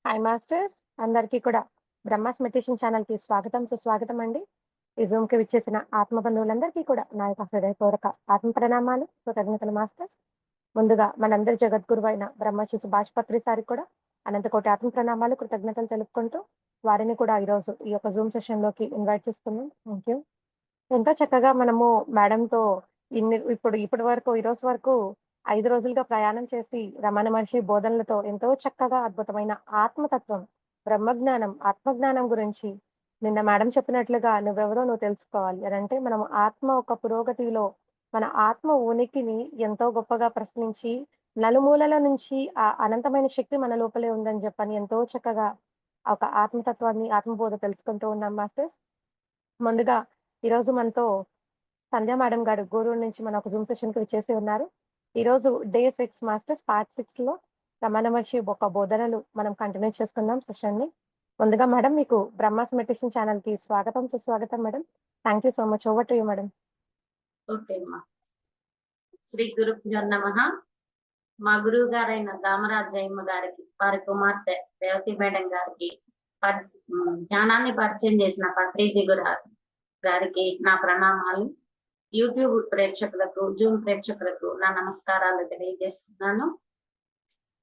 Hi masters అందరికీ కూడా Brahma's meditation channel కి స్వాగతం సుస్వాగతం అండి. ఈ జూమ్ కి విచ్చేసిన ఆత్మ బంధువులందరికీ కూడా నా యొక్క హృదయపూర్వక ఆత్మ ప్రణామాలు, కృతజ్ఞతలు మాస్టర్స్. ముందుగా మనందరి జగద్గురువు అయిన బ్రహ్మశ్రీ సుభాష్ పత్రి సారికి కూడా అనంతకోటి ఆత్మ ప్రణామాలు, కృతజ్ఞతలు తెలుపుకుంటూ వారిని కూడా ఈరోజు ఈ యొక్క జూమ్ సెషన్ లోకి ఇన్వైట్ చేస్తున్నాం. Thank you. ఎంతో చక్కగా మనము మేడంతో ఇప్పటి వరకు ఈ రోజు వరకు 5 రోజులుగా ప్రయాణం చేసి రమణ మహర్షి బోధనలతో ఎంతో చక్కగా అద్భుతమైన ఆత్మతత్వం, బ్రహ్మజ్ఞానం, ఆత్మజ్ఞానం గురించి నిన్న మేడం చెప్పినట్లుగా నువ్వెవరో నువ్వు తెలుసుకోవాలి అనంటే మనం ఆత్మ ఒక పురోగతిలో మన ఆత్మ ఉనికిని ఎంతో గొప్పగా ప్రశ్నించి నలుమూలల నుంచి ఆ అనంతమైన శక్తి మన లోపలే ఉందని చెప్పని ఎంతో చక్కగా ఒక ఆత్మతత్వాన్ని ఆత్మబోధ తెలుసుకుంటూ ఉన్నాం మాస్టర్స్. ముందుగా ఈరోజు మనతో సంధ్య మేడం గారు గూడూరు నుంచి మన ఒక జూమ్ సెషన్ కి విచ్చేసి ఉన్నారు. ఈరోజు డే 6 మాస్టర్స్ పార్ట్ 6 లో రమణ మహర్షి ఒక బోధనలు మనం కంటిన్యూ చేసుకుందాం సెషన్ ని. ముందుగా మేడం మీకు బ్రహ్మాస్ మెడిటేషన్ ఛానల్ కి స్వాగతం సుస్వాగతం madam. Thank you so much. Over to you madam. Okay అమ్మా. శ్రీ గురుభ్యో నమః. మా గురువు గారైన రామరాజ్ జయమ్మ గారికి, వారి కుమార్తె రేవతి మేడం గారికి, జ్ఞానాన్ని పరిచయం చేసిన పత్రిజీ గారికి నా ప్రణామాలు. యూట్యూబ్ ప్రేక్షకులకు, జూమ్ ప్రేక్షకులకు నా నమస్కారాలు తెలియజేస్తున్నాను.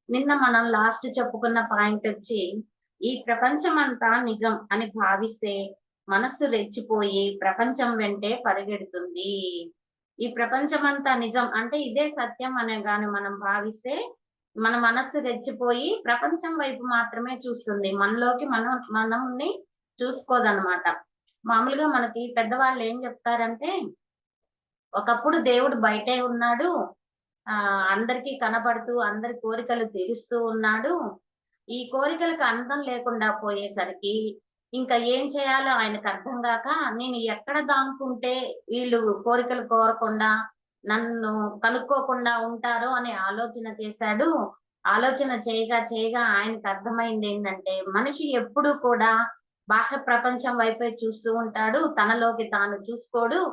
నిన్న మనం లాస్ట్ చెప్పుకున్న పాయింట్ వచ్చి, ఈ ప్రపంచం అంతా నిజం అని భావిస్తే మనస్సు రెచ్చిపోయి ప్రపంచం వెంటే పరిగెడుతుంది. ఈ ప్రపంచం అంతా నిజం అంటే ఇదే సత్యం అనే గాని మనం భావిస్తే మన మనస్సు రెచ్చిపోయి ప్రపంచం వైపు మాత్రమే చూస్తుంది, మనలోకి మనల్ని చూసుకోదన్నమాట. మామూలుగా మనకి పెద్దవాళ్ళు ఏం చెప్తారంటే, ఒకప్పుడు దేవుడు బయటే ఉన్నాడు, అందరికీ కనపడుతూ అందరి కోరికలు తీరుస్తూ ఉన్నాడు. ఈ కోరికలకు అంతం లేకుండా పోయేసరికి ఇంకా ఏం చేయాలో ఆయనకు అర్థం కాక, నేను ఎక్కడ దాంకుంటే వీళ్ళు కోరికలు కోరకుండా నన్ను కనుక్కోకుండా ఉంటారో అని ఆలోచన చేశాడు. ఆలోచన చేయగా చేయగా ఆయనకు అర్థమైంది ఏంటంటే, మనిషి ఎప్పుడు కూడా బాహ్య ప్రపంచం వైపే చూస్తూ ఉంటాడు, తనలోకి తాను చూసుకోడు.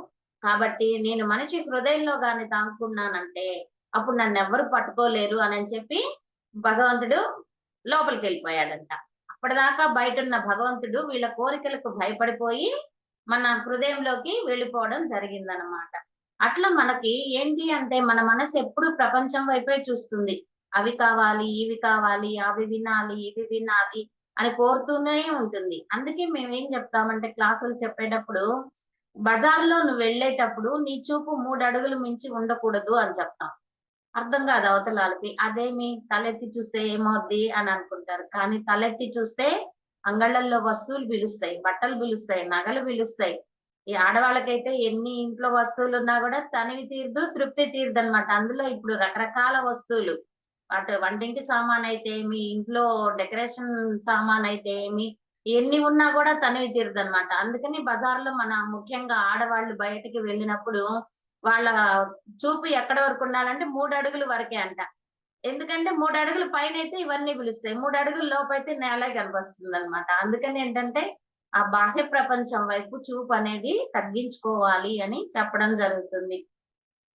కాబట్టి నేను మనిషి హృదయంలో గాని దాంకున్నానంటే అప్పుడు నన్ను ఎవ్వరు పట్టుకోలేరు అని చెప్పి భగవంతుడు లోపలికి వెళ్ళిపోయాడంట. అప్పటిదాకా బయట ఉన్న భగవంతుడు వీళ్ళ కోరికలకు భయపడిపోయి మన హృదయంలోకి వెళ్ళిపోవడం జరిగిందనమాట. అట్లా మనకి ఏంటి అంటే, మన మనసు ఎప్పుడు ప్రపంచం వైపే చూస్తుంది. అవి కావాలి, ఇవి కావాలి, అవి వినాలి, ఇవి వినాలి అని కోరుతూనే ఉంటుంది. అందుకే మేమేం చెప్తామంటే క్లాసులు చెప్పేటప్పుడు, బజార్లో నువ్వు వెళ్ళేటప్పుడు నీ చూపు 3 అడుగులు మించి ఉండకూడదు అని చెప్తాం. అర్థం కాదు అవతల వాళ్ళకి. అదేమి తలెత్తి చూస్తే ఏమవుద్ది అని అనుకుంటారు. కానీ తలెత్తి చూస్తే అంగళ్ళల్లో వస్తువులు పిలుస్తాయి, బట్టలు పిలుస్తాయి, నగలు పిలుస్తాయి. ఈ ఆడవాళ్ళకైతే ఎన్ని ఇంట్లో వస్తువులు ఉన్నా కూడా తనివి తీరదు, తృప్తి తీరదు అనమాట. అందులో ఇప్పుడు రకరకాల వస్తువులు, అటు వంటింటి సామాన్ అయితే ఏమి, ఇంట్లో డెకరేషన్ సామాన్ అయితే ఏమి, ఎన్ని ఉన్నా కూడా తనివి తీరదు అనమాట. అందుకని బజార్లో మన ముఖ్యంగా ఆడవాళ్ళు బయటకి వెళ్ళినప్పుడు వాళ్ళ చూపు ఎక్కడ వరకు ఉండాలంటే 3 అడుగుల వరకే అంట. ఎందుకంటే 3 అడుగుల పైన అయితే ఇవన్నీ పిలుస్తాయి, 3 అడుగుల లోపైతే నేలే కనిపిస్తుంది అనమాట. అందుకని ఏంటంటే ఆ బాహ్య ప్రపంచం వైపు చూపు అనేది తగ్గించుకోవాలి అని చెప్పడం జరుగుతుంది.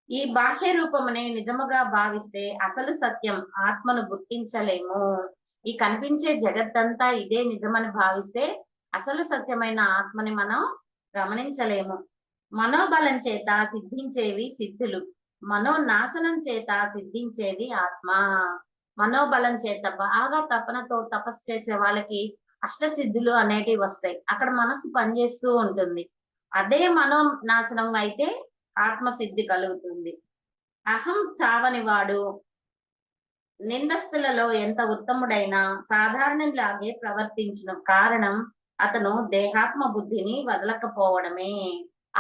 ఈ బాహ్య రూపమునే నిజముగా భావిస్తే అసలు సత్యం ఆత్మను గుర్తించలేము. ఈ కనిపించే జగత్తంతా ఇదే నిజమని భావిస్తే అసలు సత్యమైన ఆత్మని మనం గమనించలేము. మనోబలం చేత సిద్ధించేవి సిద్ధులు, మనోనాశనం చేత సిద్ధించేది ఆత్మ. మనోబలం చేత బాగా తపనతో తపస్సు చేసే వాళ్ళకి అష్టసిద్ధులు అనేటివి వస్తాయి. అక్కడ మనసు పనిచేస్తూ ఉంటుంది. అదే మనోనాశనం అయితే ఆత్మసిద్ధి కలుగుతుంది. అహం చావని వాడు నిందస్తులలో ఎంత ఉత్తముడైనా సాధారణలాగే ప్రవర్తించిన కారణం అతను దేహాత్మ బుద్ధిని వదలకపోవడమే.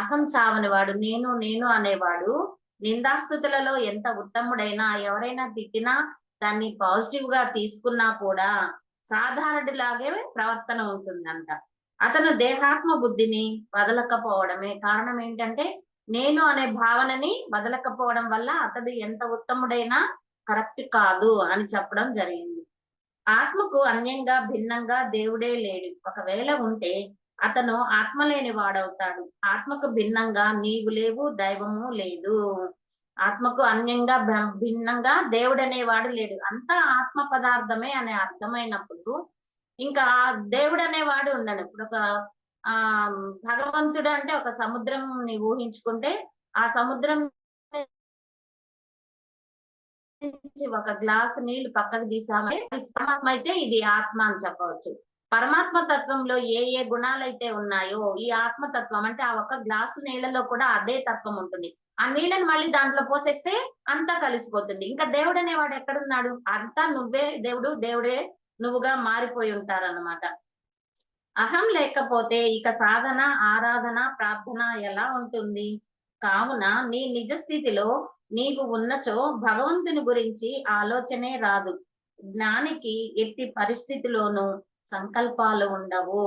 అహం చావని వాడు, నేను నేను అనేవాడు నిందాస్తుతులలో ఎంత ఉత్తముడైనా, ఎవరైనా తిట్టినా దాన్ని పాజిటివ్ గా తీసుకున్నా కూడా సాధారణలాగే ప్రవర్తన ఉంటుందంట. అతను దేహాత్మ బుద్ధిని వదలకపోవడమే కారణం ఏంటంటే, నేను అనే భావనని వదలకపోవడం వల్ల అతడు ఎంత ఉత్తముడైనా కరెక్ట్ కాదు అని చెప్పడం జరిగింది. ఆత్మకు అన్యంగా భిన్నంగా దేవుడే లేడు. ఒకవేళ ఉంటే అతను ఆత్మ లేని వాడవుతాడు. ఆత్మకు భిన్నంగా నీవు లేవు, దైవము లేదు. ఆత్మకు అన్యంగా భిన్నంగా దేవుడు అనేవాడు లేడు. అంతా ఆత్మ పదార్థమే అనే అర్థమైనప్పుడు ఇంకా దేవుడు అనేవాడు ఉండడు. ఇప్పుడు ఒక ఆ భగవంతుడు అంటే ఒక సముద్రం ఊహించుకుంటే ఆ సముద్రం నుంచి ఒక గ్లాసు నీళ్లు పక్కకు తీసామంటే పరమాత్మ అయితే ఇది ఆత్మ అని చెప్పవచ్చు. పరమాత్మ తత్వంలో ఏ ఏ గుణాలైతే ఉన్నాయో ఈ ఆత్మతత్వం అంటే ఆ ఒక్క గ్లాసు నీళ్ళలో కూడా అదే తత్వం ఉంటుంది. ఆ నీళ్ళని మళ్ళీ దాంట్లో పోసేస్తే అంతా కలిసిపోతుంది. ఇంకా దేవుడు అనేవాడు ఎక్కడున్నాడు? అంతా నువ్వే దేవుడు, దేవుడే నువ్వుగా మారిపోయి ఉంటారన్నమాట. అహం లేకపోతే ఇక సాధన, ఆరాధన, ప్రార్థన ఎలా ఉంటుంది? కావున నీ నిజ స్థితిలో నీవు ఉన్నచో భగవంతుని గురించి ఆలోచనే రాదు. జ్ఞానికి ఎట్టి పరిస్థితిలోనూ సంకల్పాలు ఉండవు.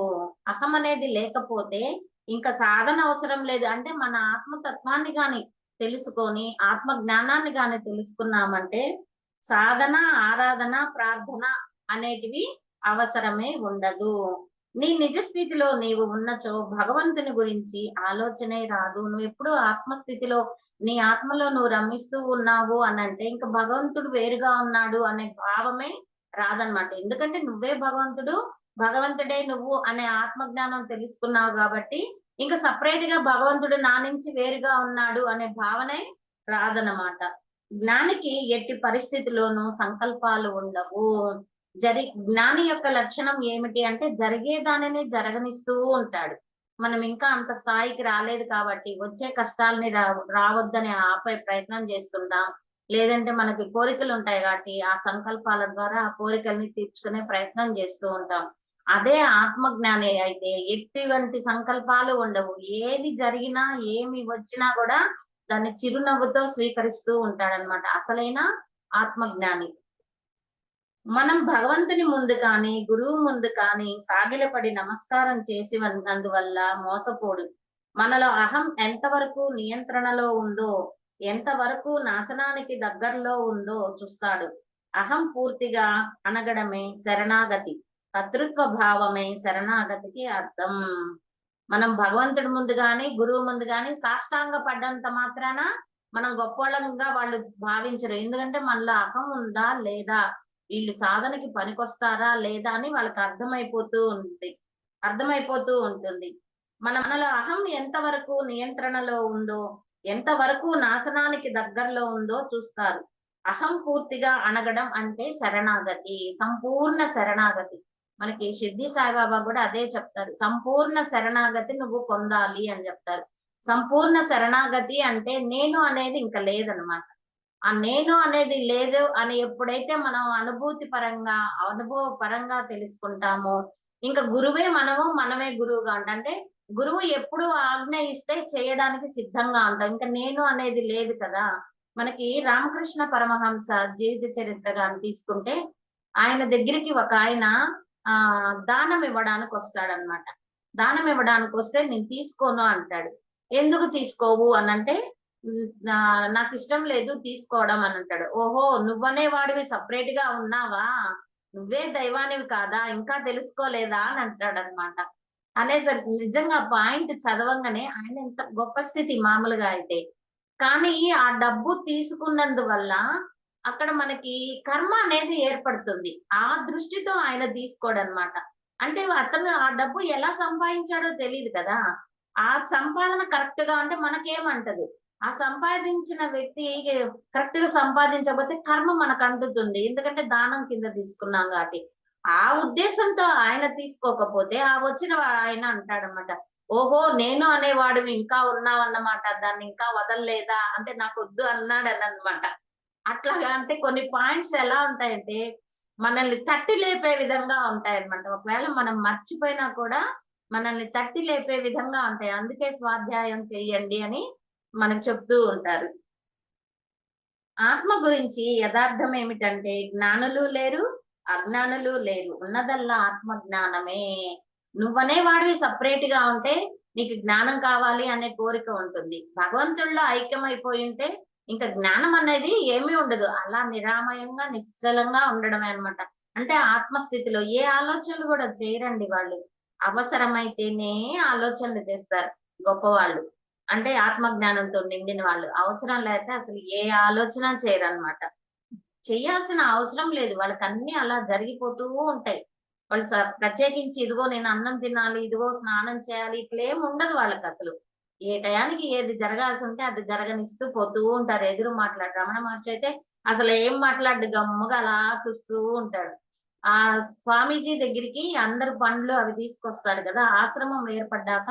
అహం అనేది లేకపోతే ఇంకా సాధన అవసరం లేదు. అంటే మన ఆత్మతత్వాన్ని గాని తెలుసుకొని, ఆత్మ జ్ఞానాన్ని గాని తెలుసుకున్నామంటే సాధన, ఆరాధన, ప్రార్థన అనేటివి అవసరమే ఉండదు. నీ నిజ స్థితిలో నీవు ఉన్నచో భగవంతుని గురించి ఆలోచనే రాదు. నువ్వు ఎప్పుడు ఆత్మస్థితిలో నీ ఆత్మలో నువ్వు రమిస్తూ ఉన్నావు అనంటే ఇంకా భగవంతుడు వేరుగా ఉన్నాడు అనే భావమే రాదనమాట. ఎందుకంటే నువ్వే భగవంతుడు, భగవంతుడే నువ్వు అనే ఆత్మజ్ఞానం తెలుసుకున్నావు కాబట్టి ఇంకా సపరేట్ గా భగవంతుడు నా నుంచి వేరుగా ఉన్నాడు అనే భావనే రాదనమాట. జ్ఞానికి ఎట్టి పరిస్థితిలోనూ సంకల్పాలు ఉండవు. జ్ఞాని యొక్క లక్షణం ఏమిటి అంటే జరిగే దానిని జరగనిస్తూ ఉంటాడు. మనం ఇంకా అంత స్థాయికి రాలేదు కాబట్టి వచ్చే కష్టాలని రావద్దని ఆపే ప్రయత్నం చేస్తుంటాం. లేదంటే మనకి కోరికలు ఉంటాయి కాబట్టి ఆ సంకల్పాల ద్వారా ఆ కోరికల్ని తీర్చుకునే ప్రయత్నం చేస్తూ ఉంటాం. అదే ఆత్మజ్ఞాని అయితే ఎటువంటి సంకల్పాలు ఉండవు. ఏది జరిగినా ఏమి వచ్చినా కూడా దాన్ని చిరునవ్వుతో స్వీకరిస్తూ ఉంటాడనమాట అసలైన ఆత్మజ్ఞాని. మనం భగవంతుని ముందు కానీ గురువు ముందు కానీ సాగిలపడి నమస్కారం చేసి ఉన్నందువల్ల మోసపోడు. మనలో అహం ఎంతవరకు నియంత్రణలో ఉందో, ఎంతవరకు నాశనానికి దగ్గరలో ఉందో చూస్తాడు. అహం పూర్తిగా అణగడమే శరణాగతి. కర్తృత్వ భావమే శరణాగతికి అర్థం. మనం భగవంతుడి ముందు గాని గురువు ముందు గాని సాష్టాంగ పడ్డంత మాత్రాన మనం గొప్పోళ్ళంగా వాళ్ళు భావించరు. ఎందుకంటే మనలో అహం ఉందా లేదా, వీళ్ళు సాధనకి పనికొస్తారా లేదా అని వాళ్ళకి అర్థమైపోతూ ఉంటుంది. మనలో అహం ఎంతవరకు నియంత్రణలో ఉందో, ఎంతవరకు నాశనానికి దగ్గరలో ఉందో చూస్తారు. అహం పూర్తిగా అణగడం అంటే శరణాగతి, సంపూర్ణ శరణాగతి. మనకి షిర్డీ సాయిబాబా కూడా అదే చెప్తారు. సంపూర్ణ శరణాగతి నువ్వు పొందాలి అని చెప్తారు. సంపూర్ణ శరణాగతి అంటే నేను అనేది ఇంకా లేదనమాట. ఆ నేను అనేది లేదు అని ఎప్పుడైతే మనం అనుభవ పరంగా తెలుసుకుంటామో ఇంకా గురువే మనమే గురువుగా ఉంటాం. అంటే గురువు ఎప్పుడు ఆజ్ఞ ఇస్తే చేయడానికి సిద్ధంగా ఉంటాం. ఇంకా నేను అనేది లేదు కదా. మనకి రామకృష్ణ పరమహంస జీవిత చరిత్ర గాని తీసుకుంటే ఆయన దగ్గరికి ఒక ఆయన దానం ఇవ్వడానికి వస్తాడనమాట. దానం ఇవ్వడానికి వస్తే నేను తీసుకోను అంటాడు. ఎందుకు తీసుకోవు అనంటే నాకు ఇష్టం లేదు తీసుకోవడం అని అంటాడు. ఓహో, నువ్వనే వాడివి సపరేట్ గా ఉన్నావా, నువ్వే దైవానివి కాదా, ఇంకా తెలుసుకోలేదా అని అంటాడు అనమాట. అనేసరికి నిజంగా పాయింట్ చదవంగానే ఆయన ఎంత గొప్ప స్థితి మామూలుగా అయితే, కానీ ఆ డబ్బు తీసుకున్నందువల్ల అక్కడ మనకి కర్మ అనేది ఏర్పడుతుంది. ఆ దృష్టితో ఆయన తీసుకోడనమాట. అంటే అతను ఆ డబ్బు ఎలా సంపాదించాడో తెలియదు కదా. ఆ సంపాదన కరెక్ట్ గా ఉంటే మనకేమంటదు. ఆ సంపాదించిన వ్యక్తి కరెక్ట్ గా సంపాదించకపోతే కర్మ మనకు అంటుతుంది. ఎందుకంటే దానం కింద తీసుకున్నాం కాబట్టి. ఆ ఉద్దేశంతో ఆయన తీసుకోకపోతే ఆ వచ్చిన ఆయన అంటాడనమాట, ఓహో నేను అనేవాడివి ఇంకా ఉన్నావన్నమాట, దాన్ని ఇంకా వదలలేదా అంటే నాకు వద్దు అన్నాడనమాట. అట్లాగా అంటే కొన్ని పాయింట్స్ ఎలా ఉంటాయంటే మనల్ని తట్టి లేపే విధంగా ఉంటాయన్నమాట. ఒకవేళ మనం మర్చిపోయినా కూడా మనల్ని తట్టి లేపే విధంగా ఉంటాయి. అందుకే స్వాధ్యాయం చెయ్యండి అని మనకు చెప్తూ ఉంటారు. ఆత్మ గురించి యథార్థం ఏమిటంటే జ్ఞానులు లేరు, అజ్ఞానులు లేరు. ఉన్నదల్లా ఆత్మ జ్ఞానమే. నువ్వనే వాడివి సపరేట్ గా ఉంటే నీకు జ్ఞానం కావాలి అనే కోరిక ఉంటుంది. భగవంతుల్లో ఐక్యమైపోయి ఉంటే ఇంకా జ్ఞానం అనేది ఏమీ ఉండదు. అలా నిరామయంగా నిశ్చలంగా ఉండడమే అన్నమాట. అంటే ఆత్మస్థితిలో ఏ ఆలోచనలు కూడా చేయరండి వాళ్ళు. అవసరమైతేనే ఆలోచనలు చేస్తారు గొప్పవాళ్ళు. అంటే ఆత్మజ్ఞానంతో నిండిన వాళ్ళు. అవసరం లేక అసలు ఏ ఆలోచన చేయరన్నమాట. చేయాల్సిన అవసరం లేదు. వాళ్ళకి అన్ని అలా జరిగిపోతూ ఉంటాయి. వాళ్ళు ప్రత్యేకించి ఇదిగో నేను అన్నం తినాలి, ఇదిగో స్నానం చేయాలి, ఇట్లేం ఉండదు వాళ్ళకి అసలు. ఏ టయానికి ఏది జరగాల్సి ఉంటే అది జరగనిస్తూ పోతూ ఉంటారు. ఎదురు మాట్లాడు. రమణ మహర్షి అయితే అసలు ఏం మాట్లాడు, గమ్ముగా అలా చూస్తూ ఉంటాడు. ఆ స్వామీజీ దగ్గరికి అందరు పండ్లు అవి తీసుకొస్తారు కదా, ఆశ్రమం ఏర్పడ్డాక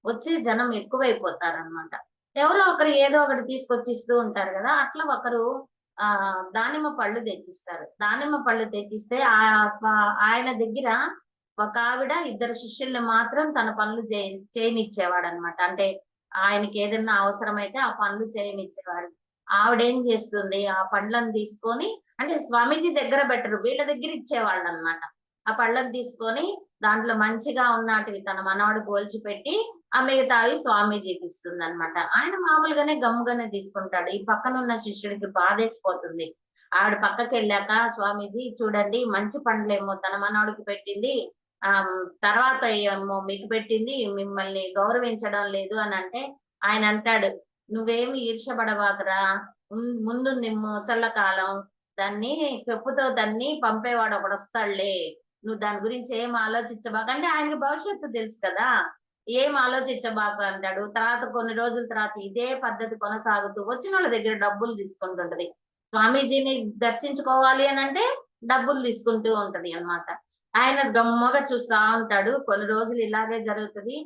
వచ్చే జనం ఎక్కువైపోతారన్నమాట. ఎవరో ఒకరు ఏదో ఒకటి తీసుకొచ్చి ఇస్తూ ఉంటారు కదా, అట్లా ఒకరు దానిమ్మ పళ్ళు తెచ్చిస్తారు. దానిమ్మ పళ్ళు తెచ్చిస్తే ఆయన దగ్గర ఒక ఆవిడ ఇద్దరు శిష్యుల్ని మాత్రం తన పనులు చేయనిచ్చేవాడు అనమాట. అంటే ఆయనకి ఏదైనా అవసరమైతే ఆ పనులు చేయనిచ్చేవాడు. ఆవిడేం చేస్తుంది, ఆ పండ్లను తీసుకొని, అంటే స్వామీజీ దగ్గర బెటరు, వీళ్ళ దగ్గర ఇచ్చేవాళ్ళు అనమాట. ఆ పళ్ళను తీసుకొని దాంట్లో మంచిగా ఉన్నటివి తన మనవాడు పోల్చి పెట్టి ఆ మిగతావి స్వామీజీకి ఇస్తుంది అనమాట. ఆయన మామూలుగానే గమ్ముగానే తీసుకుంటాడు. ఈ పక్కన ఉన్న శిష్యుడికి బాధేసిపోతుంది. ఆవిడ పక్కకి వెళ్ళాక, స్వామీజీ చూడండి మంచి పండ్లేమో తన మనవాడికి పెట్టింది, తర్వాత ఏమో మీకు పెట్టింది, మిమ్మల్ని గౌరవించడం లేదు అని అంటే, ఆయన అంటాడు, నువ్వేమి ఈర్షపడవాకరా, ముందుంది ముసళ్ళ కాలం, దాన్ని చెప్పుతో దాన్ని పంపేవాడు ఒకడు వస్తాడులే, నువ్వు దాని గురించి ఏం ఆలోచించబాక. అంటే ఆయనకి భవిష్యత్తు తెలుసు కదా, ఏం ఆలోచించబాక అంటాడు. తర్వాత కొన్ని రోజుల తర్వాత ఇదే పద్ధతి కొనసాగుతూ వచ్చిన వాళ్ళ దగ్గర డబ్బులు తీసుకుంటుంటది. స్వామీజీని దర్శించుకోవాలి అని అంటే డబ్బులు తీసుకుంటూ ఉంటది అన్నమాట. ఆయన గమ్మగా చూస్తా ఉంటాడు. కొన్ని రోజులు ఇలాగే జరుగుతుంది.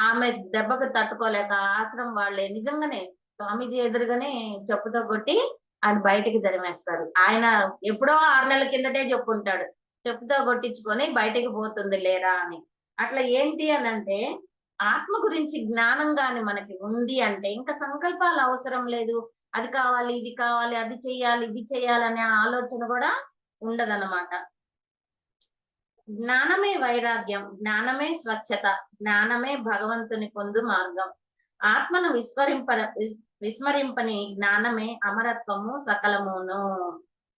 ఆమె దెబ్బకు తట్టుకోలేక ఆశ్రమం వాళ్ళే నిజంగానే స్వామీజీ ఎదురుగానే చెప్పుతో కొట్టి ఆయన బయటికి దరిమేస్తారు. ఆయన ఎప్పుడో 6 నెలల కిందటే చెప్పుంటాడు, చెప్పుతో కొట్టించుకొని బయటికి పోతుంది లేరా అని. అట్లా ఏంటి అని అంటే, ఆత్మ గురించి జ్ఞానం గాని మనకి ఉంది అంటే ఇంకా సంకల్పాలు అవసరం లేదు. అది కావాలి, ఇది కావాలి, అది చెయ్యాలి, ఇది చెయ్యాలి అనే ఆలోచన కూడా ఉండదన్నమాట. జ్ఞానమే వైరాగ్యం, జ్ఞానమే స్వచ్ఛత, జ్ఞానమే భగవంతుని పొందు మార్గం. ఆత్మను విస్మరింపని జ్ఞానమే అమరత్వము సకలమును.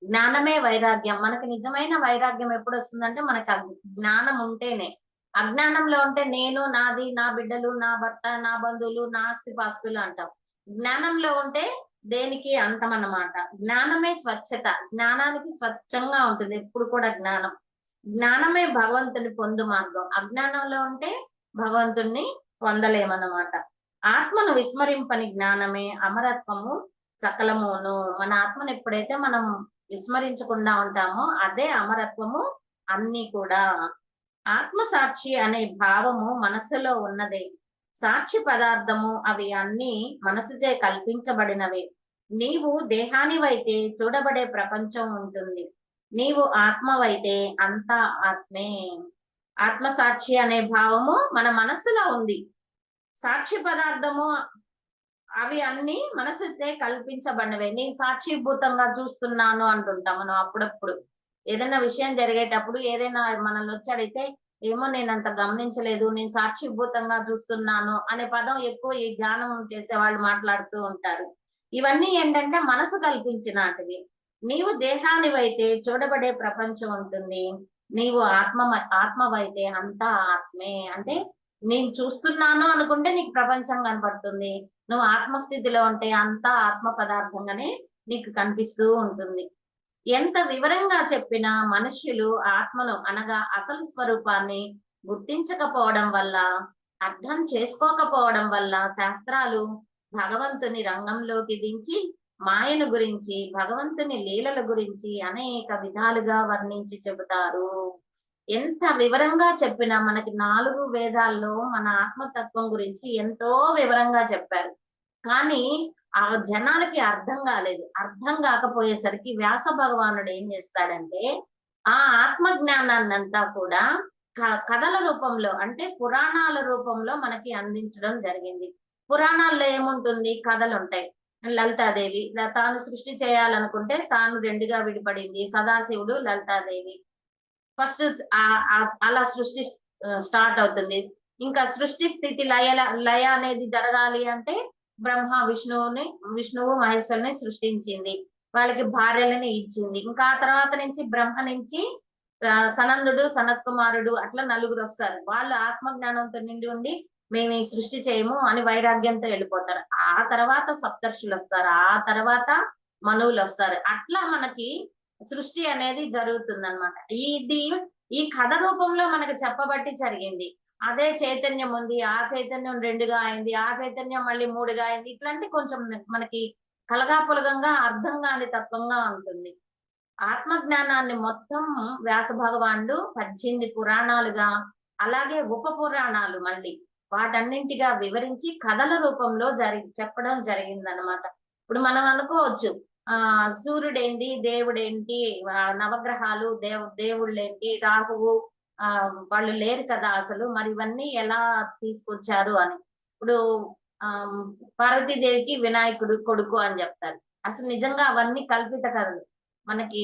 జ్ఞానమే వైరాగ్యం. మనకి నిజమైన వైరాగ్యం ఎప్పుడు వస్తుందంటే మనకి జ్ఞానం ఉంటేనే. అజ్ఞానంలో ఉంటే నేను, నాది, నా బిడ్డలు, నా భర్త, నా బంధువులు, నా ఆస్తిపాస్తులు అంటాం. జ్ఞానంలో ఉంటే దేనికి అంతం అన్నమాట. జ్ఞానమే స్వచ్ఛత, జ్ఞానానికి స్వచ్ఛంగా ఉంటుంది ఎప్పుడు కూడా జ్ఞానం. జ్ఞానమే భగవంతుని పొందు మార్గం. అజ్ఞానంలో ఉంటే భగవంతుణ్ణి పొందలేమన్నమాట. ఆత్మను విస్మరింపని జ్ఞానమే అమరత్వము సకలమును. మన ఆత్మను ఎప్పుడైతే మనం విస్మరించకుండా ఉంటామో అదే అమరత్వము అన్ని కూడా. ఆత్మ సాక్షి అనే భావము మనస్సులో ఉన్నదే. సాక్షి పదార్థము అవి అన్ని మనసుచే కల్పించబడినవి. నీవు దేహానివైతే చూడబడే ప్రపంచం ఉంటుంది. నీవు ఆత్మవైతే అంతా ఆత్మే. ఆత్మ సాక్షి అనే భావము మన మనస్సులో ఉంది. సాక్షి పదార్థము అవి అన్ని మనసుచే కల్పించబడినవే. నేను సాక్షిభూతంగా చూస్తున్నాను అంటుంటాం మనం అప్పుడప్పుడు. ఏదైనా విషయం జరిగేటప్పుడు ఏదైనా మనల్ని వచ్చి అడిగితే, ఏమో నేను అంత గమనించలేదు, నేను సాక్షిభూతంగా చూస్తున్నాను అనే పదం ఎక్కువ ఈ ధ్యానం చేసే వాళ్ళు మాట్లాడుతూ ఉంటారు. ఇవన్నీ ఏంటంటే మనసు కల్పించినటివి. నీవు దేహానివైతే చూడబడే ప్రపంచం ఉంటుంది. నీవు ఆత్మవైతే అంతా ఆత్మే. అంటే నేను చూస్తున్నాను అనుకుంటే నీకు ప్రపంచం కనపడుతుంది. నువ్వు ఆత్మస్థితిలో ఉంటే అంతా ఆత్మ పదార్థంగానే నీకు కనిపిస్తూ ఉంటుంది. ఎంత వివరంగా చెప్పినా మనుష్యులు ఆత్మను అనగా అసలు స్వరూపాన్ని గుర్తించకపోవడం వల్ల, అర్థం చేసుకోకపోవడం వల్ల శాస్త్రాలు భగవంతుని రంగంలోకి దించి మాయను గురించి, భగవంతుని లీలల గురించి అనేక విధాలుగా వర్ణించి చెబుతారు. ఎంత వివరంగా చెప్పినా మనకి 4 వేదాల్లో మన ఆత్మతత్వం గురించి ఎంతో వివరంగా చెప్పారు. కానీ ఆ జనాలకి అర్థం కాలేదు. అర్థం కాకపోయేసరికి వ్యాస భగవానుడు ఏం చేస్తాడంటే, ఆ ఆత్మ జ్ఞానాన్నంతా కూడా కథల రూపంలో, అంటే పురాణాల రూపంలో మనకి అందించడం జరిగింది. పురాణాల్లో ఏముంటుంది, కథలు ఉంటాయి. లలితాదేవి తాను సృష్టి చేయాలనుకుంటే తాను 2గా విడిపడింది. సదాశివుడు, లలితాదేవి. ఫస్ట్ అలా సృష్టి స్టార్ట్ అవుతుంది. ఇంకా సృష్టి స్థితి లయ అనేది జరగాలి అంటే బ్రహ్మ విష్ణువు మహేశ్వరుని సృష్టించింది. వాళ్ళకి భార్యలని ఇచ్చింది. ఇంకా ఆ తర్వాత నుంచి బ్రహ్మ నుంచి సనందుడు, సనత్ కుమారుడు అట్లా 4 వస్తారు. వాళ్ళు ఆత్మజ్ఞానంతో నిండి ఉండి మేము ఈ సృష్టి చేయము అని వైరాగ్యంతో వెళ్ళిపోతారు. ఆ తర్వాత సప్తర్షులు వస్తారు. ఆ తర్వాత మనువులు వస్తారు. అట్లా మనకి సృష్టి అనేది జరుగుతుంది అనమాట. ఈ కథ రూపంలో మనకు చెప్పబట్టి జరిగింది. అదే చైతన్యం ఉంది, ఆ చైతన్యం 2గా అయింది, ఆ చైతన్యం మళ్ళీ 3గా అయింది. ఇట్లాంటి కొంచెం మనకి కలగాపులగంగా అర్థం కాని తత్వంగా ఉంటుంది. ఆత్మ జ్ఞానాన్ని మొత్తం వ్యాస భగవానుడు 18 పురాణాలుగా, అలాగే ఉప పురాణాలు మళ్ళీ వాటన్నింటిగా వివరించి కథల రూపంలో చెప్పడం జరిగిందనమాట. ఇప్పుడు మనం అనుకోవచ్చు, సూర్యుడేంటి, దేవుడేంటి, నవగ్రహాలు, దేవుళ్ళేంటి, రాహువు, వాళ్ళు లేరు కదా అసలు, మరి ఇవన్నీ ఎలా తీసుకొచ్చారు అని. ఇప్పుడు ఆ పార్వతీదేవికి వినాయకుడు కొడుకు అని చెప్తారు. అసలు నిజంగా అవన్నీ కల్పిత కథలు. మనకి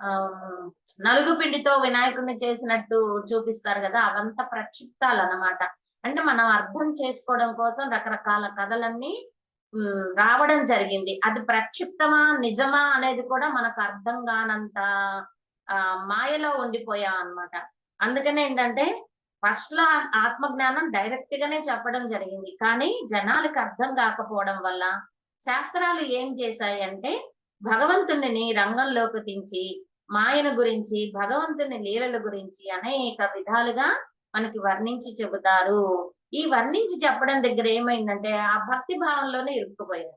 ఆ నలుగు పిండితో వినాయకుడిని చేసినట్టు చూపిస్తారు కదా, అవంతా ప్రక్షిప్తాలు అన్నమాట. అంటే మనం అర్థం చేసుకోవడం కోసం రకరకాల కథలన్నీ రావడం జరిగింది. అది ప్రక్షిప్తమా నిజమా అనేది కూడా మనకు అర్థం కానంత మాయలో ఉండిపోయాం అన్నమాట. అందుకనే ఏంటంటే ఫస్ట్ లో ఆత్మజ్ఞానం డైరెక్ట్ గానే చెప్పడం జరిగింది. కానీ జనాలకు అర్థం కాకపోవడం వల్ల శాస్త్రాలు ఏం చేశాయి అంటే భగవంతుని రంగంలోకి దించి మాయను గురించి, భగవంతుని లీలల గురించి అనేక విధాలుగా మనకి వర్ణించి చెబుతారు. ఈ వర్ణించి చెప్పడం దగ్గర ఏమైందంటే ఆ భక్తి భావంలోనే ఇరుక్కుపోయారు.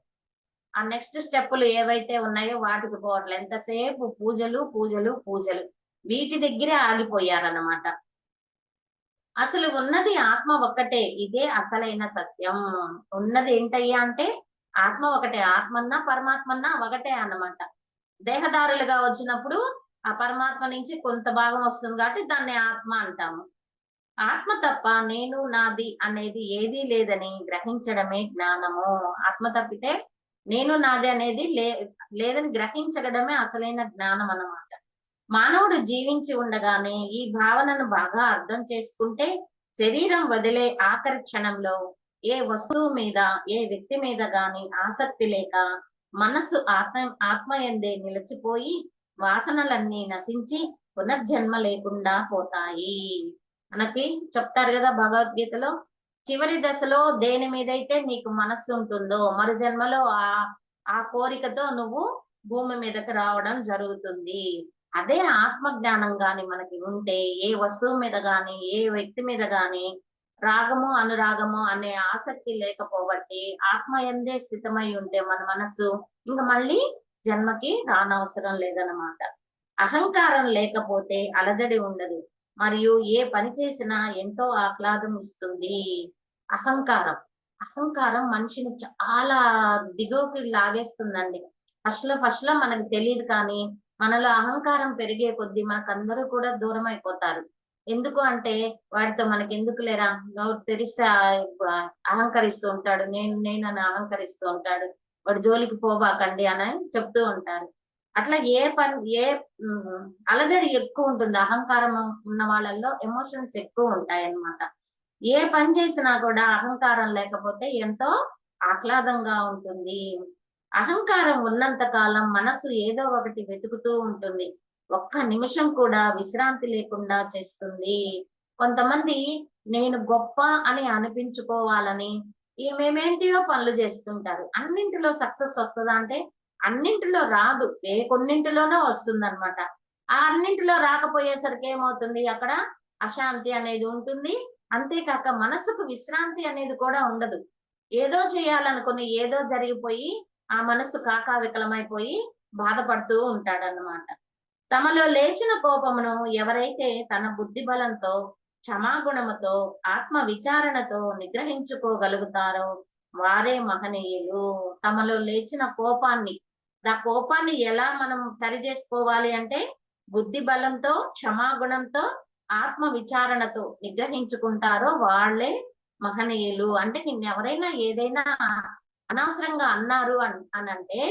ఆ నెక్స్ట్ స్టెప్పులు ఏవైతే ఉన్నాయో వాటికి పోవట్లే. ఎంతసేపు పూజలు పూజలు పూజలు, వీటి దగ్గరే ఆగిపోయారన్నమాట. అసలు ఉన్నది ఆత్మ ఒక్కటే, ఇదే అసలైన సత్యం. ఉన్నది ఏంటయ్యా అంటే ఆత్మ ఒకటే. ఆత్మన్నా పరమాత్మన్నా ఒకటే అన్నమాట. దేహదారులుగా వచ్చినప్పుడు ఆ పరమాత్మ నుంచి కొంత భాగం వస్తుంది కాబట్టి దాన్ని ఆత్మ అంటాము. ఆత్మ తప్ప నేను నాది అనేది ఏదీ లేదని గ్రహించడమే జ్ఞానము. ఆత్మ తప్పితే నేను నాది అనేది లేదని గ్రహించడమే అసలైన జ్ఞానం అన్నమాట. మానవుడు జీవించి ఉండగానే ఈ భావనను బాగా అర్థం చేసుకుంటే శరీరం వదిలే ఆఖరి క్షణంలో ఏ వస్తువు మీద, ఏ వ్యక్తి మీద గాని ఆసక్తి లేక మనస్సు ఆత్మయందే నిలిచిపోయి వాసనలన్నీ నశించి పునర్జన్మ లేకుండా పోతాయి. మనకి చెప్తారు కదా భగవద్గీతలో, చివరి దశలో దేని మీదైతే నీకు మనస్సు ఉంటుందో మరు జన్మలో ఆ కోరికతో నువ్వు భూమి మీదకి రావడం జరుగుతుంది. అదే ఆత్మ జ్ఞానం గాని మనకి ఉంటే ఏ వస్తువు మీద గాని, ఏ వ్యక్తి మీద గాని రాగము అనురాగము అనే ఆసక్తి లేకపోబట్టి ఆత్మయందే స్థితమై ఉంటే మన మనసు ఇంకా మళ్ళీ జన్మకి రానవసరం లేదన్నమాట. అహంకారం లేకపోతే అలజడి ఉండదు, మరియు ఏ పని చేసినా ఎంతో ఆహ్లాదం ఇస్తుంది. అహంకారం అహంకారం మనిషిని చాలా దిగువకి లాగేస్తుందండి. ఫస్ట్ లో మనకు తెలియదు, కానీ మనలో అహంకారం పెరిగే కొద్దీ మనకందరూ కూడా దూరం అయిపోతారు. ఎందుకు అంటే వాడితో మనకి ఎందుకు లేరా, నోరు తెరిస్తే అహంకరిస్తూ ఉంటాడు, నేనని అహంకరిస్తూ ఉంటాడు, వాడు జోలికి పోబాకండి అని చెప్తూ ఉంటారు. అట్లా ఏ అలజడి ఎక్కువ ఉంటుంది. అహంకారం ఉన్న వాళ్ళల్లో ఎమోషన్స్ ఎక్కువ ఉంటాయి అన్నమాట. ఏ పని చేసినా కూడా అహంకారం లేకపోతే ఎంతో ఆహ్లాదంగా ఉంటుంది. అహంకారం ఉన్నంత కాలం మనసు ఏదో ఒకటి వెతుకుతూ ఉంటుంది. ఒక్క నిమిషం కూడా విశ్రాంతి లేకుండా చేస్తుంది. కొంతమంది నేను గొప్ప అని అనిపించుకోవాలని ఏమేమేంటియో పనులు చేస్తుంటారు. అన్నింటిలో సక్సెస్ వస్తుందా అంటే అన్నింటిలో రాదు, కొన్నింటిలోనో వస్తుందన్నమాట. ఆ అన్నింటిలో రాకపోయేసరికి ఏమవుతుంది, అక్కడ అశాంతి అనేది ఉంటుంది. అంతేకాక మనసుకు విశ్రాంతి అనేది కూడా ఉండదు. ఏదో చేయాలనుకుని ఏదో జరిగిపోయి ఆ మనసు కాకావికలమైపోయి బాధపడుతూ ఉంటాడన్నమాట. తమలో లేచిన కోపమును ఎవరైతే తన బుద్ధి బలంతో, క్షమాగుణముతో, ఆత్మ విచారణతో నిగ్రహించుకోగలుగుతారో వారే మహనీయులు. తమలో లేచిన కోపాన్ని, ఆ కోపాన్ని ఎలా మనం సరి చేసుకోవాలి అంటే బుద్ధి బలంతో, క్షమాగుణంతో, ఆత్మ విచారణతో నిగ్రహించుకుంటారో వాళ్ళే మహనీయులు. అంటే నిన్నెవరైనా ఏదైనా అనవసరంగా అన్నారు అని అంటే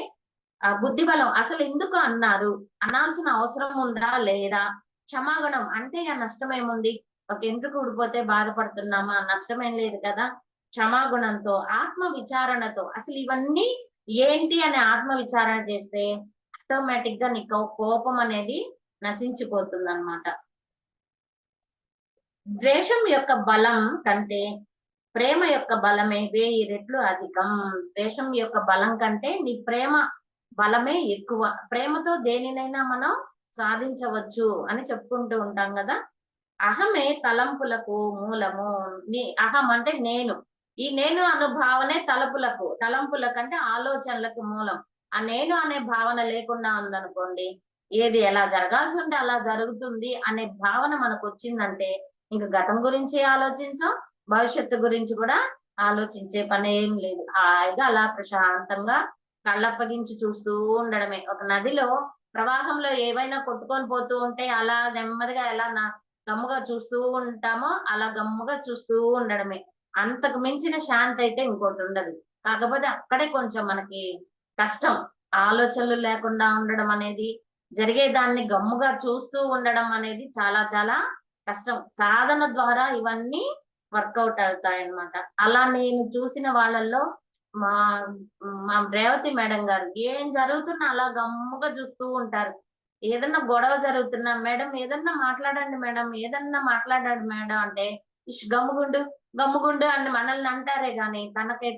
ఆ బుద్ధి బలం, అసలు ఎందుకు అన్నారు, అనాల్సిన అవసరం ఉందా లేదా, క్షమాగుణం అంటే ఆ నష్టం ఏముంది, ఒక ఎంట్రుకు ఊడిపోతే బాధపడుతున్నామా, నష్టమేం లేదు కదా. క్షమాగుణంతో, ఆత్మ విచారణతో, అసలు ఇవన్నీ ఏంటి అని ఆత్మ విచారణ చేస్తే ఆటోమేటిక్ గా నీకు కోపం అనేది నశించిపోతుంది అన్నమాట. ద్వేషం యొక్క బలం కంటే ప్రేమ యొక్క బలమే 1000 రెట్లు అధికం. ద్వేషం యొక్క బలం కంటే నీ ప్రేమ బలమే ఎక్కువ. ప్రేమతో దేనినైనా మనం సాధించవచ్చు అని చెప్పుకుంటూ ఉంటాం కదా. అహమే తలంపులకు మూలము. అహం అంటే నేను. ఈ నేను అను భావనే తలంపులకు అంటే ఆలోచనలకు మూలం. ఆ నేను అనే భావన లేకుండా ఉందనుకోండి, ఏది ఎలా జరగాల్సి ఉంటే అలా జరుగుతుంది అనే భావన మనకు వచ్చిందంటే, ఇంక గతం గురించి ఆలోచించం, భవిష్యత్తు గురించి కూడా ఆలోచించే పని ఏం లేదు. హాయిగా అలా ప్రశాంతంగా కళ్ళప్పగించి చూస్తూ ఉండడమే. ఒక నదిలో ప్రవాహంలో ఏవైనా కొట్టుకొని పోతూ ఉంటే అలా నెమ్మదిగా ఎలా గమ్ముగా చూస్తూ ఉంటామో అలా గమ్ముగా చూస్తూ ఉండడమే. అంతకు మించిన శాంతి అయితే ఇంకోటి ఉండదు. కాకపోతే అక్కడే కొంచెం మనకి కష్టం. ఆలోచనలు లేకుండా ఉండడం అనేది, జరిగేదాన్ని గమ్ముగా చూస్తూ ఉండడం అనేది చాలా చాలా కష్టం. సాధన ద్వారా ఇవన్నీ వర్కౌట్ అవుతాయన్నమాట. అలా నేను చూసిన వాళ్ళల్లో మా మా రేవతి మేడం గారు ఏం జరుగుతున్నా అలా గమ్ముగా చూస్తూ ఉంటారు. ఏదన్నా గొడవ జరుగుతున్నా, మేడం ఏదన్నా మాట్లాడండి మేడం, ఏదన్నా మాట్లాడండి మేడం అంటే, ఇష్ గమ్ముగుండు, గమ్ముగుండు అని మనల్ని అంటారే గాని,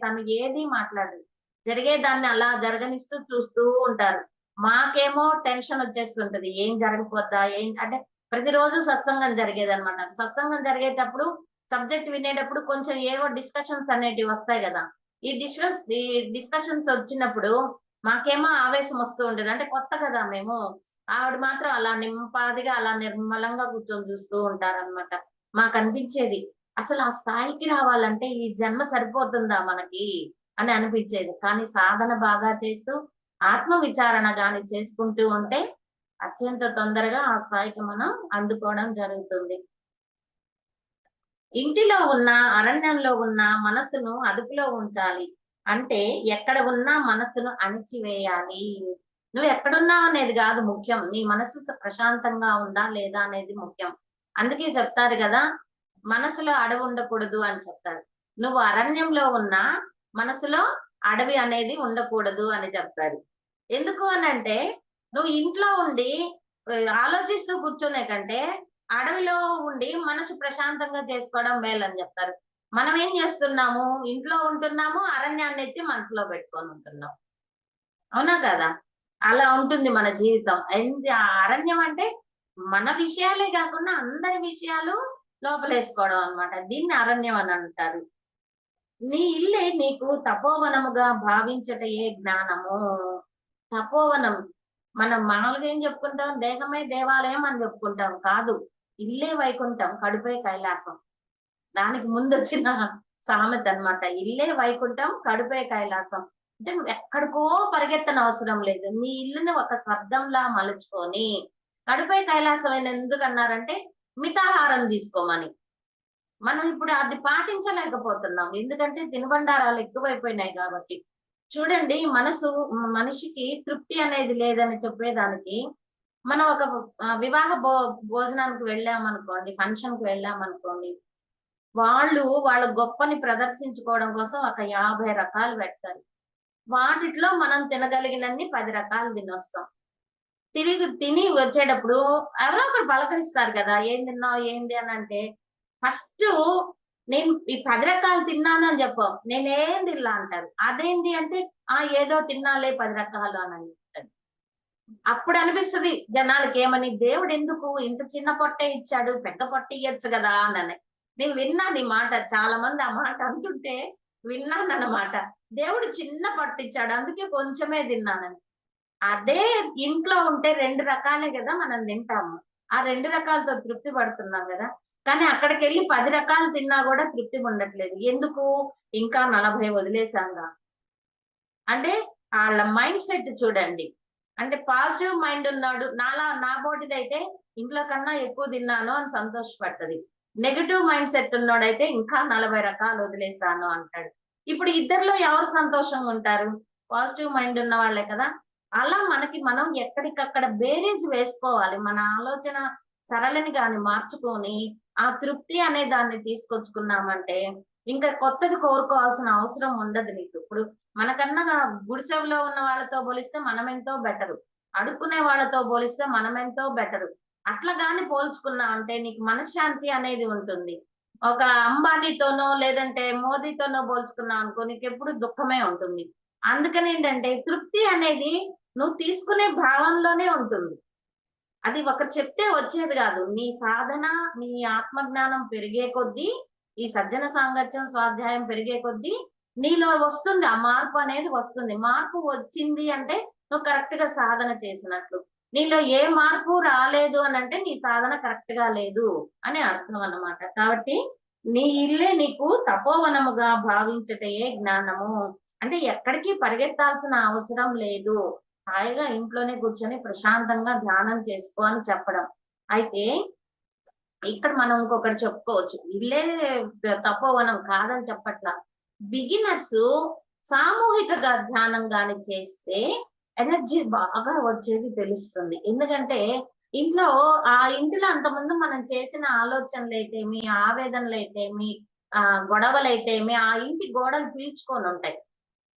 తను ఏది మాట్లాడదు. జరిగేదాన్ని అలా జరగనిస్తూ చూస్తూ ఉంటారు. మాకేమో టెన్షన్ వచ్చేస్తుంటది. ఏం జరగపోద్దా? అంటే ప్రతిరోజు సత్సంగం జరిగేదన్నమాట. సత్సంగం జరిగేటప్పుడు సబ్జెక్ట్ వినేటప్పుడు కొంచెం ఏవో డిస్కషన్స్ అనేటివి వస్తాయి గదా. ఈ డిస్కషన్స్ వచ్చినప్పుడు మాకేమో ఆవేశం వస్తూ ఉండేది. అంటే కొత్త కదా మేము. ఆవిడ మాత్రం అలా నింపాదిగా అలా నిర్మలంగా కూర్చొని చూస్తూ ఉంటారన్నమాట. మాకనిపించేది అసలు ఆ స్థాయికి రావాలంటే ఈ జన్మ సరిపోతుందా మనకి అని అనిపించేది. కానీ సాధన బాగా చేస్తూ ఆత్మ విచారణ గాని చేసుకుంటూ ఉంటే అత్యంత తొందరగా ఆ స్థాయికి మనం అందుకోవడం జరుగుతుంది. ఇంటిలో ఉన్న, అరణ్యంలో ఉన్న మనసును అదుపులో ఉంచాలి. అంటే ఎక్కడ ఉన్నా మనసును అణిచివేయాలి. నువ్వు ఎక్కడున్నావు అనేది కాదు ముఖ్యం. నీ మనసు ప్రశాంతంగా ఉందా లేదా అనేది ముఖ్యం. అందుకే చెప్తారు కదా, మనసులో అడవి ఉండకూడదు అని చెప్తారు. నువ్వు అరణ్యంలో ఉన్నా మనసులో అడవి అనేది ఉండకూడదు అని చెప్తారు. ఎందుకు అనంటే, నువ్వు ఇంట్లో ఉండి ఆలోచిస్తూ కూర్చునే కంటే అడవిలో ఉండి మనసు ప్రశాంతంగా చేసుకోవడం మేలని చెప్తారు. మనం ఏం చేస్తున్నాము? ఇంట్లో ఉంటున్నాము, అరణ్యాన్ని ఎత్తి మనసులో పెట్టుకొని ఉంటున్నాం. అవునా కదా? అలా ఉంటుంది మన జీవితం. ఆ అరణ్యం అంటే మన విషయాలే కాకుండా అందరి విషయాలు లోపలేసుకోవడం అన్నమాట. దీన్ని అరణ్యం అని అంటారు. నీ ఇల్లే నీకు తపోవనముగా భావించటయే జ్ఞానము. తపోవనం. మనం మామూలుగా ఏం చెప్పుకుంటాం? దేహమే దేవాలయం అని చెప్పుకుంటాం. కాదు. ఇల్లే వైకుంఠం, కడుపే కైలాసం. దానికి ముందొచ్చిన సామెత అన్నమాట. ఇల్లే వైకుంఠం, కడుపే కైలాసం. అంటే నువ్వు ఎక్కడికో పరిగెత్తనవసరం లేదు. నీ ఇల్లుని ఒక స్వర్గంలా మలుచుకొని, కడుపే కైలాసం అని ఎందుకన్నారంటే మితాహారం తీసుకోమని. మనం ఇప్పుడు అది పాటించలేకపోతున్నాం. ఎందుకంటే తినుబండారాలు ఎక్కువైపోయినాయి కాబట్టి. చూడండి, మనిషికి తృప్తి అనేది లేదని చెప్పేదానికి, మనం ఒక వివాహ భోజనానికి వెళ్ళామనుకోండి, ఫంక్షన్ కి వెళ్ళామనుకోండి, వాళ్ళు వాళ్ళ గొప్పని ప్రదర్శించుకోవడం కోసం ఒక 50 రకాలు పెడతారు. వాటిట్లో మనం తినగలిగినన్ని 10 రకాలు తినొస్తాం. తిని వచ్చేటప్పుడు ఎవరో ఒకరు పలకరిస్తారు కదా, ఏం తిన్నావు ఏంది అని అంటే, ఫస్ట్ నేను ఈ 10 రకాలు తిన్నాను అని చెప్పావు, నేనేం తినలా అంటారు. అదేంటి అంటే, ఏదో తిన్నాలే 10 రకాలు అని అంటారు. అప్పుడు అనిపిస్తది జనాలకి ఏమని, దేవుడు ఎందుకు ఇంత చిన్న పొట్టే ఇచ్చాడు, పెద్ద పొట్ట ఇయ్యొచ్చు కదా అని. నేను విన్నాను ఈ మాట. చాలా మంది ఆ మాట అంటుంటే విన్నానన్నమాట. దేవుడు చిన్న పొట్ట ఇచ్చాడు, అందుకే కొంచెమే తిన్నానని. అదే ఇంట్లో ఉంటే 2 రకాలే కదా మనం తింటాము. ఆ 2 రకాలతో తృప్తి పడుతున్నాం కదా. కానీ అక్కడికెళ్ళి 10 రకాలు తిన్నా కూడా తృప్తి ఉండట్లేదు. ఎందుకు? ఇంకా 40 వదిలేసాంగా. అంటే ఆళ్ళ మైండ్ సెట్ చూడండి. అంటే పాజిటివ్ మైండ్ ఉన్నాడు. నా బోటిదైతే ఇంట్లో కన్నా ఎక్కువ తిన్నాను అని సంతోషపడతది. నెగెటివ్ మైండ్ సెట్ ఉన్నోడైతే ఇంకా 40 రకాలు వదిలేసాను అంటాడు. ఇప్పుడు ఇద్దరిలో ఎవరు సంతోషంగా ఉంటారు? పాజిటివ్ మైండ్ ఉన్న వాళ్ళే కదా. అలా మనం ఎక్కడికక్కడ బేరీజ్ వేసుకోవాలి. మన ఆలోచన సరళిని గాని మార్చుకొని, ఆ తృప్తి అనే దాన్ని తీసుకొచ్చుకున్నామంటే, ఇంకా కొత్తది కోరుకోవాల్సిన అవసరం ఉండదు నీకు. ఇప్పుడు మనకన్నా గుడిసెలో ఉన్న వాళ్ళతో పోలిస్తే మనమెంతో బెటరు. అడుక్కునే వాళ్ళతో పోలిస్తే మనమెంతో బెటరు. అట్లా గాని పోల్చుకున్నావంటే నీకు మనశ్శాంతి అనేది ఉంటుంది. ఒక అంబానీతోనో లేదంటే మోదీతోనో పోల్చుకున్నావు అనుకో, నీకెప్పుడు దుఃఖమే ఉంటుంది. అందుకని ఏంటంటే తృప్తి అనేది నువ్వు తీసుకునే భావంలోనే ఉంటుంది. అది ఒకరు చెప్తే వచ్చేది కాదు. నీ సాధన, నీ ఆత్మజ్ఞానం పెరిగే కొద్దీ, ఈ సజ్జన సాంగత్యం స్వాధ్యాయం పెరిగే కొద్దీ నీలో వస్తుంది. ఆ మార్పు అనేది వస్తుంది. మార్పు వచ్చింది అంటే నువ్వు కరెక్ట్ గా సాధన చేసినట్లు. నీలో ఏ మార్పు రాలేదు అని అంటే నీ సాధన కరెక్ట్ గా లేదు అని అర్థం అన్నమాట. కాబట్టి నీ ఇల్లే నీకు తపోవనముగా భావించటయే జ్ఞానము. అంటే ఎక్కడికి పరిగెత్తాల్సిన అవసరం లేదు. హాయిగా ఇంట్లోనే కూర్చొని ప్రశాంతంగా ధ్యానం చేసుకో అని చెప్పడం. అయితే ఇక్కడ మనం ఇంకొకటి చెప్పుకోవచ్చు. ఇల్లే తపోవనం కాదని చెప్పట్లా. బిగినర్స్ సామూహికగా ధ్యానం గాని చేస్తే ఎనర్జీ బాగా వచ్చేది తెలుస్తుంది. ఎందుకంటే ఇంట్లో ఆ ఇంటిలో అంతకుముందు మనం చేసిన ఆలోచనలైతేమి, ఆవేదనలైతేమి, గొడవలైతేమి ఆ ఇంటి గోడలు పీల్చుకొని ఉంటాయి.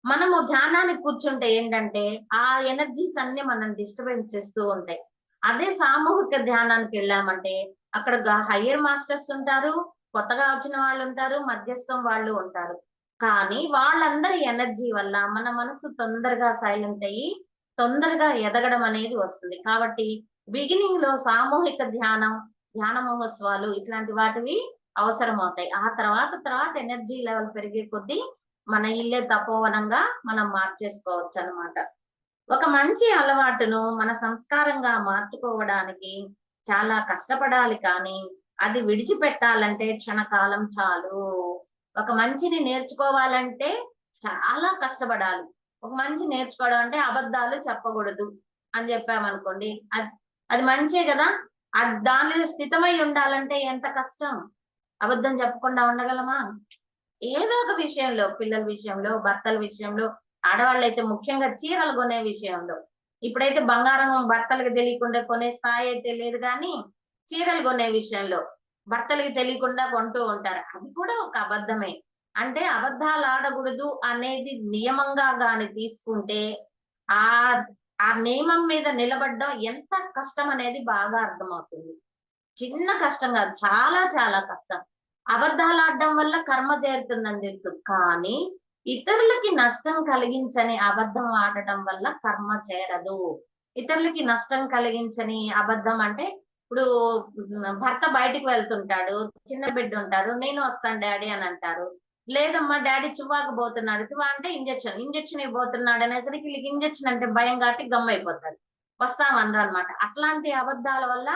మనము ధ్యానానికి కూర్చుంటే ఏంటంటే ఆ ఎనర్జీస్ అన్ని మనం డిస్టర్బెన్స్ చేస్తూ ఉంటాయి. అదే సామూహిక ధ్యానానికి వెళ్ళామంటే అక్కడ హయ్యర్ మాస్టర్స్ ఉంటారు, కొత్తగా వచ్చిన వాళ్ళు ఉంటారు, మధ్యస్థం వాళ్ళు ఉంటారు. కానీ వాళ్ళందరి ఎనర్జీ వల్ల మన మనసు తొందరగా సైలెంట్ అయ్యి తొందరగా ఎదగడం అనేది వస్తుంది. కాబట్టి బిగినింగ్ లో సామూహిక ధ్యానం, ధ్యాన మహోత్సవాలు ఇట్లాంటి వాటివి అవసరం అవుతాయి. ఆ తర్వాత ఎనర్జీ లెవెల్ పెరిగే కొద్దీ మన ఇల్లే తపోవనంగా మనం మార్చేసుకోవచ్చు అన్నమాట. ఒక మంచి అలవాటును మన సంస్కారంగా మార్చుకోవడానికి చాలా కష్టపడాలి, కానీ అది విడిచిపెట్టాలంటే క్షణకాలం చాలు. ఒక మంచిని నేర్చుకోవాలంటే చాలా కష్టపడాలి. ఒక మంచి నేర్చుకోవడం అంటే అబద్ధాలు చెప్పకూడదు అని చెప్పామనుకోండి, అది అది మంచే కదా. అది దానిలో స్థితమై ఉండాలంటే ఎంత కష్టం. అబద్ధం చెప్పకుండా ఉండగలమా? ఏదో ఒక విషయంలో, పిల్లల విషయంలో, భర్తల విషయంలో, ఆడవాళ్ళైతే ముఖ్యంగా చీరలు కొనే విషయంలో. ఇప్పుడైతే బంగారం భర్తలకు తెలియకుండా కొనే స్థాయి అయితే లేదు, కానీ చీరలు కొనే విషయంలో భర్తలకి తెలియకుండా కొంటూ ఉంటారు. అది కూడా ఒక అబద్ధమే. అంటే అబద్ధాలు ఆడకూడదు అనేది నియమంగా గాని తీసుకుంటే ఆ ఆ నియమం మీద నిలబడడం ఎంత కష్టం అనేది బాగా అర్థమవుతుంది. చిన్న కష్టం కాదు, చాలా చాలా కష్టం. అబద్ధాలు ఆడడం వల్ల కర్మ చేరుతుందని తెలుసు, కానీ ఇతరులకి నష్టం కలిగించని అబద్ధం ఆడటం వల్ల కర్మ చేరదు. ఇతరులకి నష్టం కలిగించని అబద్ధం అంటే ఇప్పుడు భర్త బయటికి వెళ్తుంటాడు, చిన్న బిడ్డ ఉంటారు, నేను వస్తాను డాడీ అని అంటారు. లేదమ్మా డాడీ చువ్వాకు పోతున్నాడు, చువ్వా అంటే ఇంజక్షన్ ఇవ్వబోతున్నాడు అనేసరికి వీళ్ళకి ఇంజక్షన్ అంటే భయం కాబట్టి గమ్మైపోతారు, వస్తామన్నారు అనమాట. అట్లాంటి అబద్ధాల వల్ల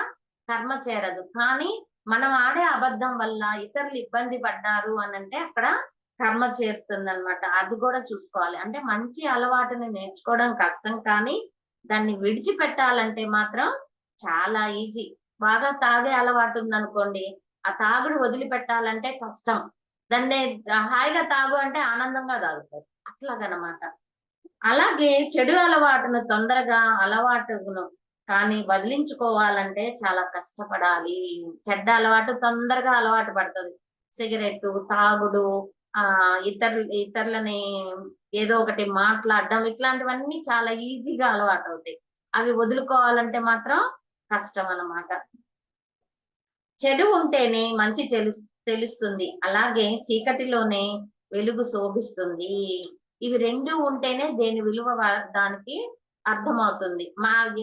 కర్మ చేరదు. కానీ మనం ఆడే అబద్ధం వల్ల ఇతరులు ఇబ్బంది పడ్డారు అని అంటే అక్కడ కర్మ చేరుతుంది అనమాట. అది కూడా చూసుకోవాలి. అంటే మంచి అలవాటుని నేర్చుకోవడం కష్టం, కానీ దాన్ని విడిచిపెట్టాలంటే మాత్రం చాలా ఈజీ. బాగా తాగే అలవాటు ఉందనుకోండి, ఆ తాగుడు వదిలిపెట్టాలంటే కష్టం. దాన్ని హాయిగా తాగు అంటే ఆనందంగా తాగుతారు, అట్లాగనమాట. అలాగే చెడు అలవాటును తొందరగా అలవాటును కానీ వదిలించుకోవాలంటే చాలా కష్టపడాలి. చెడ్డ అలవాటు తొందరగా అలవాటు పడుతుంది. సిగరెట్ తాగుడు, ఇతరులని ఏదో ఒకటి మాట్లాడడం, ఇట్లాంటివన్నీ చాలా ఈజీగా అలవాటు అవుతాయి. అవి వదులుకోవాలంటే మాత్రం కష్టం అన్నమాట. చెడు ఉంటేనే మంచి తెలుస్తుంది, అలాగే చీకటిలోనే వెలుగు శోభిస్తుంది. ఇవి రెండు ఉంటేనే దేని విలువ దానికి అర్థమవుతుంది.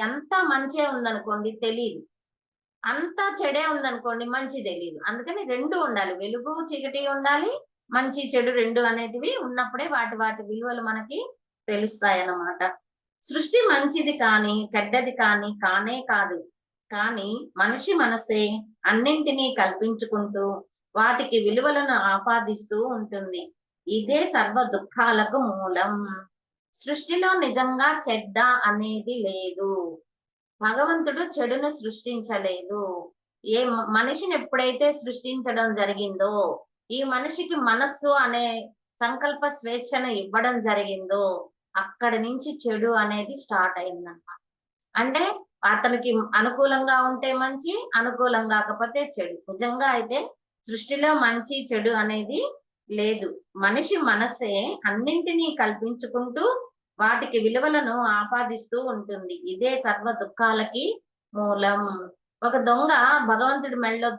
ఎంత మంచే ఉందనుకోండి తెలియదు, అంతా చెడే ఉందనుకోండి మంచి తెలియదు. అందుకని రెండు ఉండాలి, వెలుగు చీకటి ఉండాలి, మంచి చెడు రెండు అనేటివి ఉన్నప్పుడే వాటి విలువలు మనకి తెలుస్తాయి అన్నమాట. సృష్టి మంచిది కానీ చెడ్డది కానీ కానే కాదు, కానీ మనిషి మనసే అన్నింటినీ కల్పించుకుంటూ వాటికి విలువలను ఆపాదిస్తూ ఉంటుంది. ఇదే సర్వ దుఃఖాలకు మూలం. సృష్టిలో నిజంగా చెడ్డ అనేది లేదు. భగవంతుడు చెడును సృష్టించలేదు. ఏ మనిషిని ఎప్పుడైతే సృష్టించడం జరిగిందో, ఈ మనిషికి మనస్సు అనే సంకల్ప స్వేచ్ఛను ఇవ్వడం జరిగిందో, అక్కడి నుంచి చెడు అనేది స్టార్ట్ అయిందన్నమాట. అంటే అతనికి అనుకూలంగా ఉంటే మంచి, అనుకూలం కాకపోతే చెడు. నిజంగా అయితే సృష్టిలో మంచి చెడు అనేది లేదు. మనిషి మనసే అన్నింటినీ కల్పించుకుంటూ వాటికి విలువలను ఆపాదిస్తూ ఉంటుంది. ఇదే సర్వ దుఃఖాలకి మూలం. ఒక దొంగ భగవంతుడి మెడలో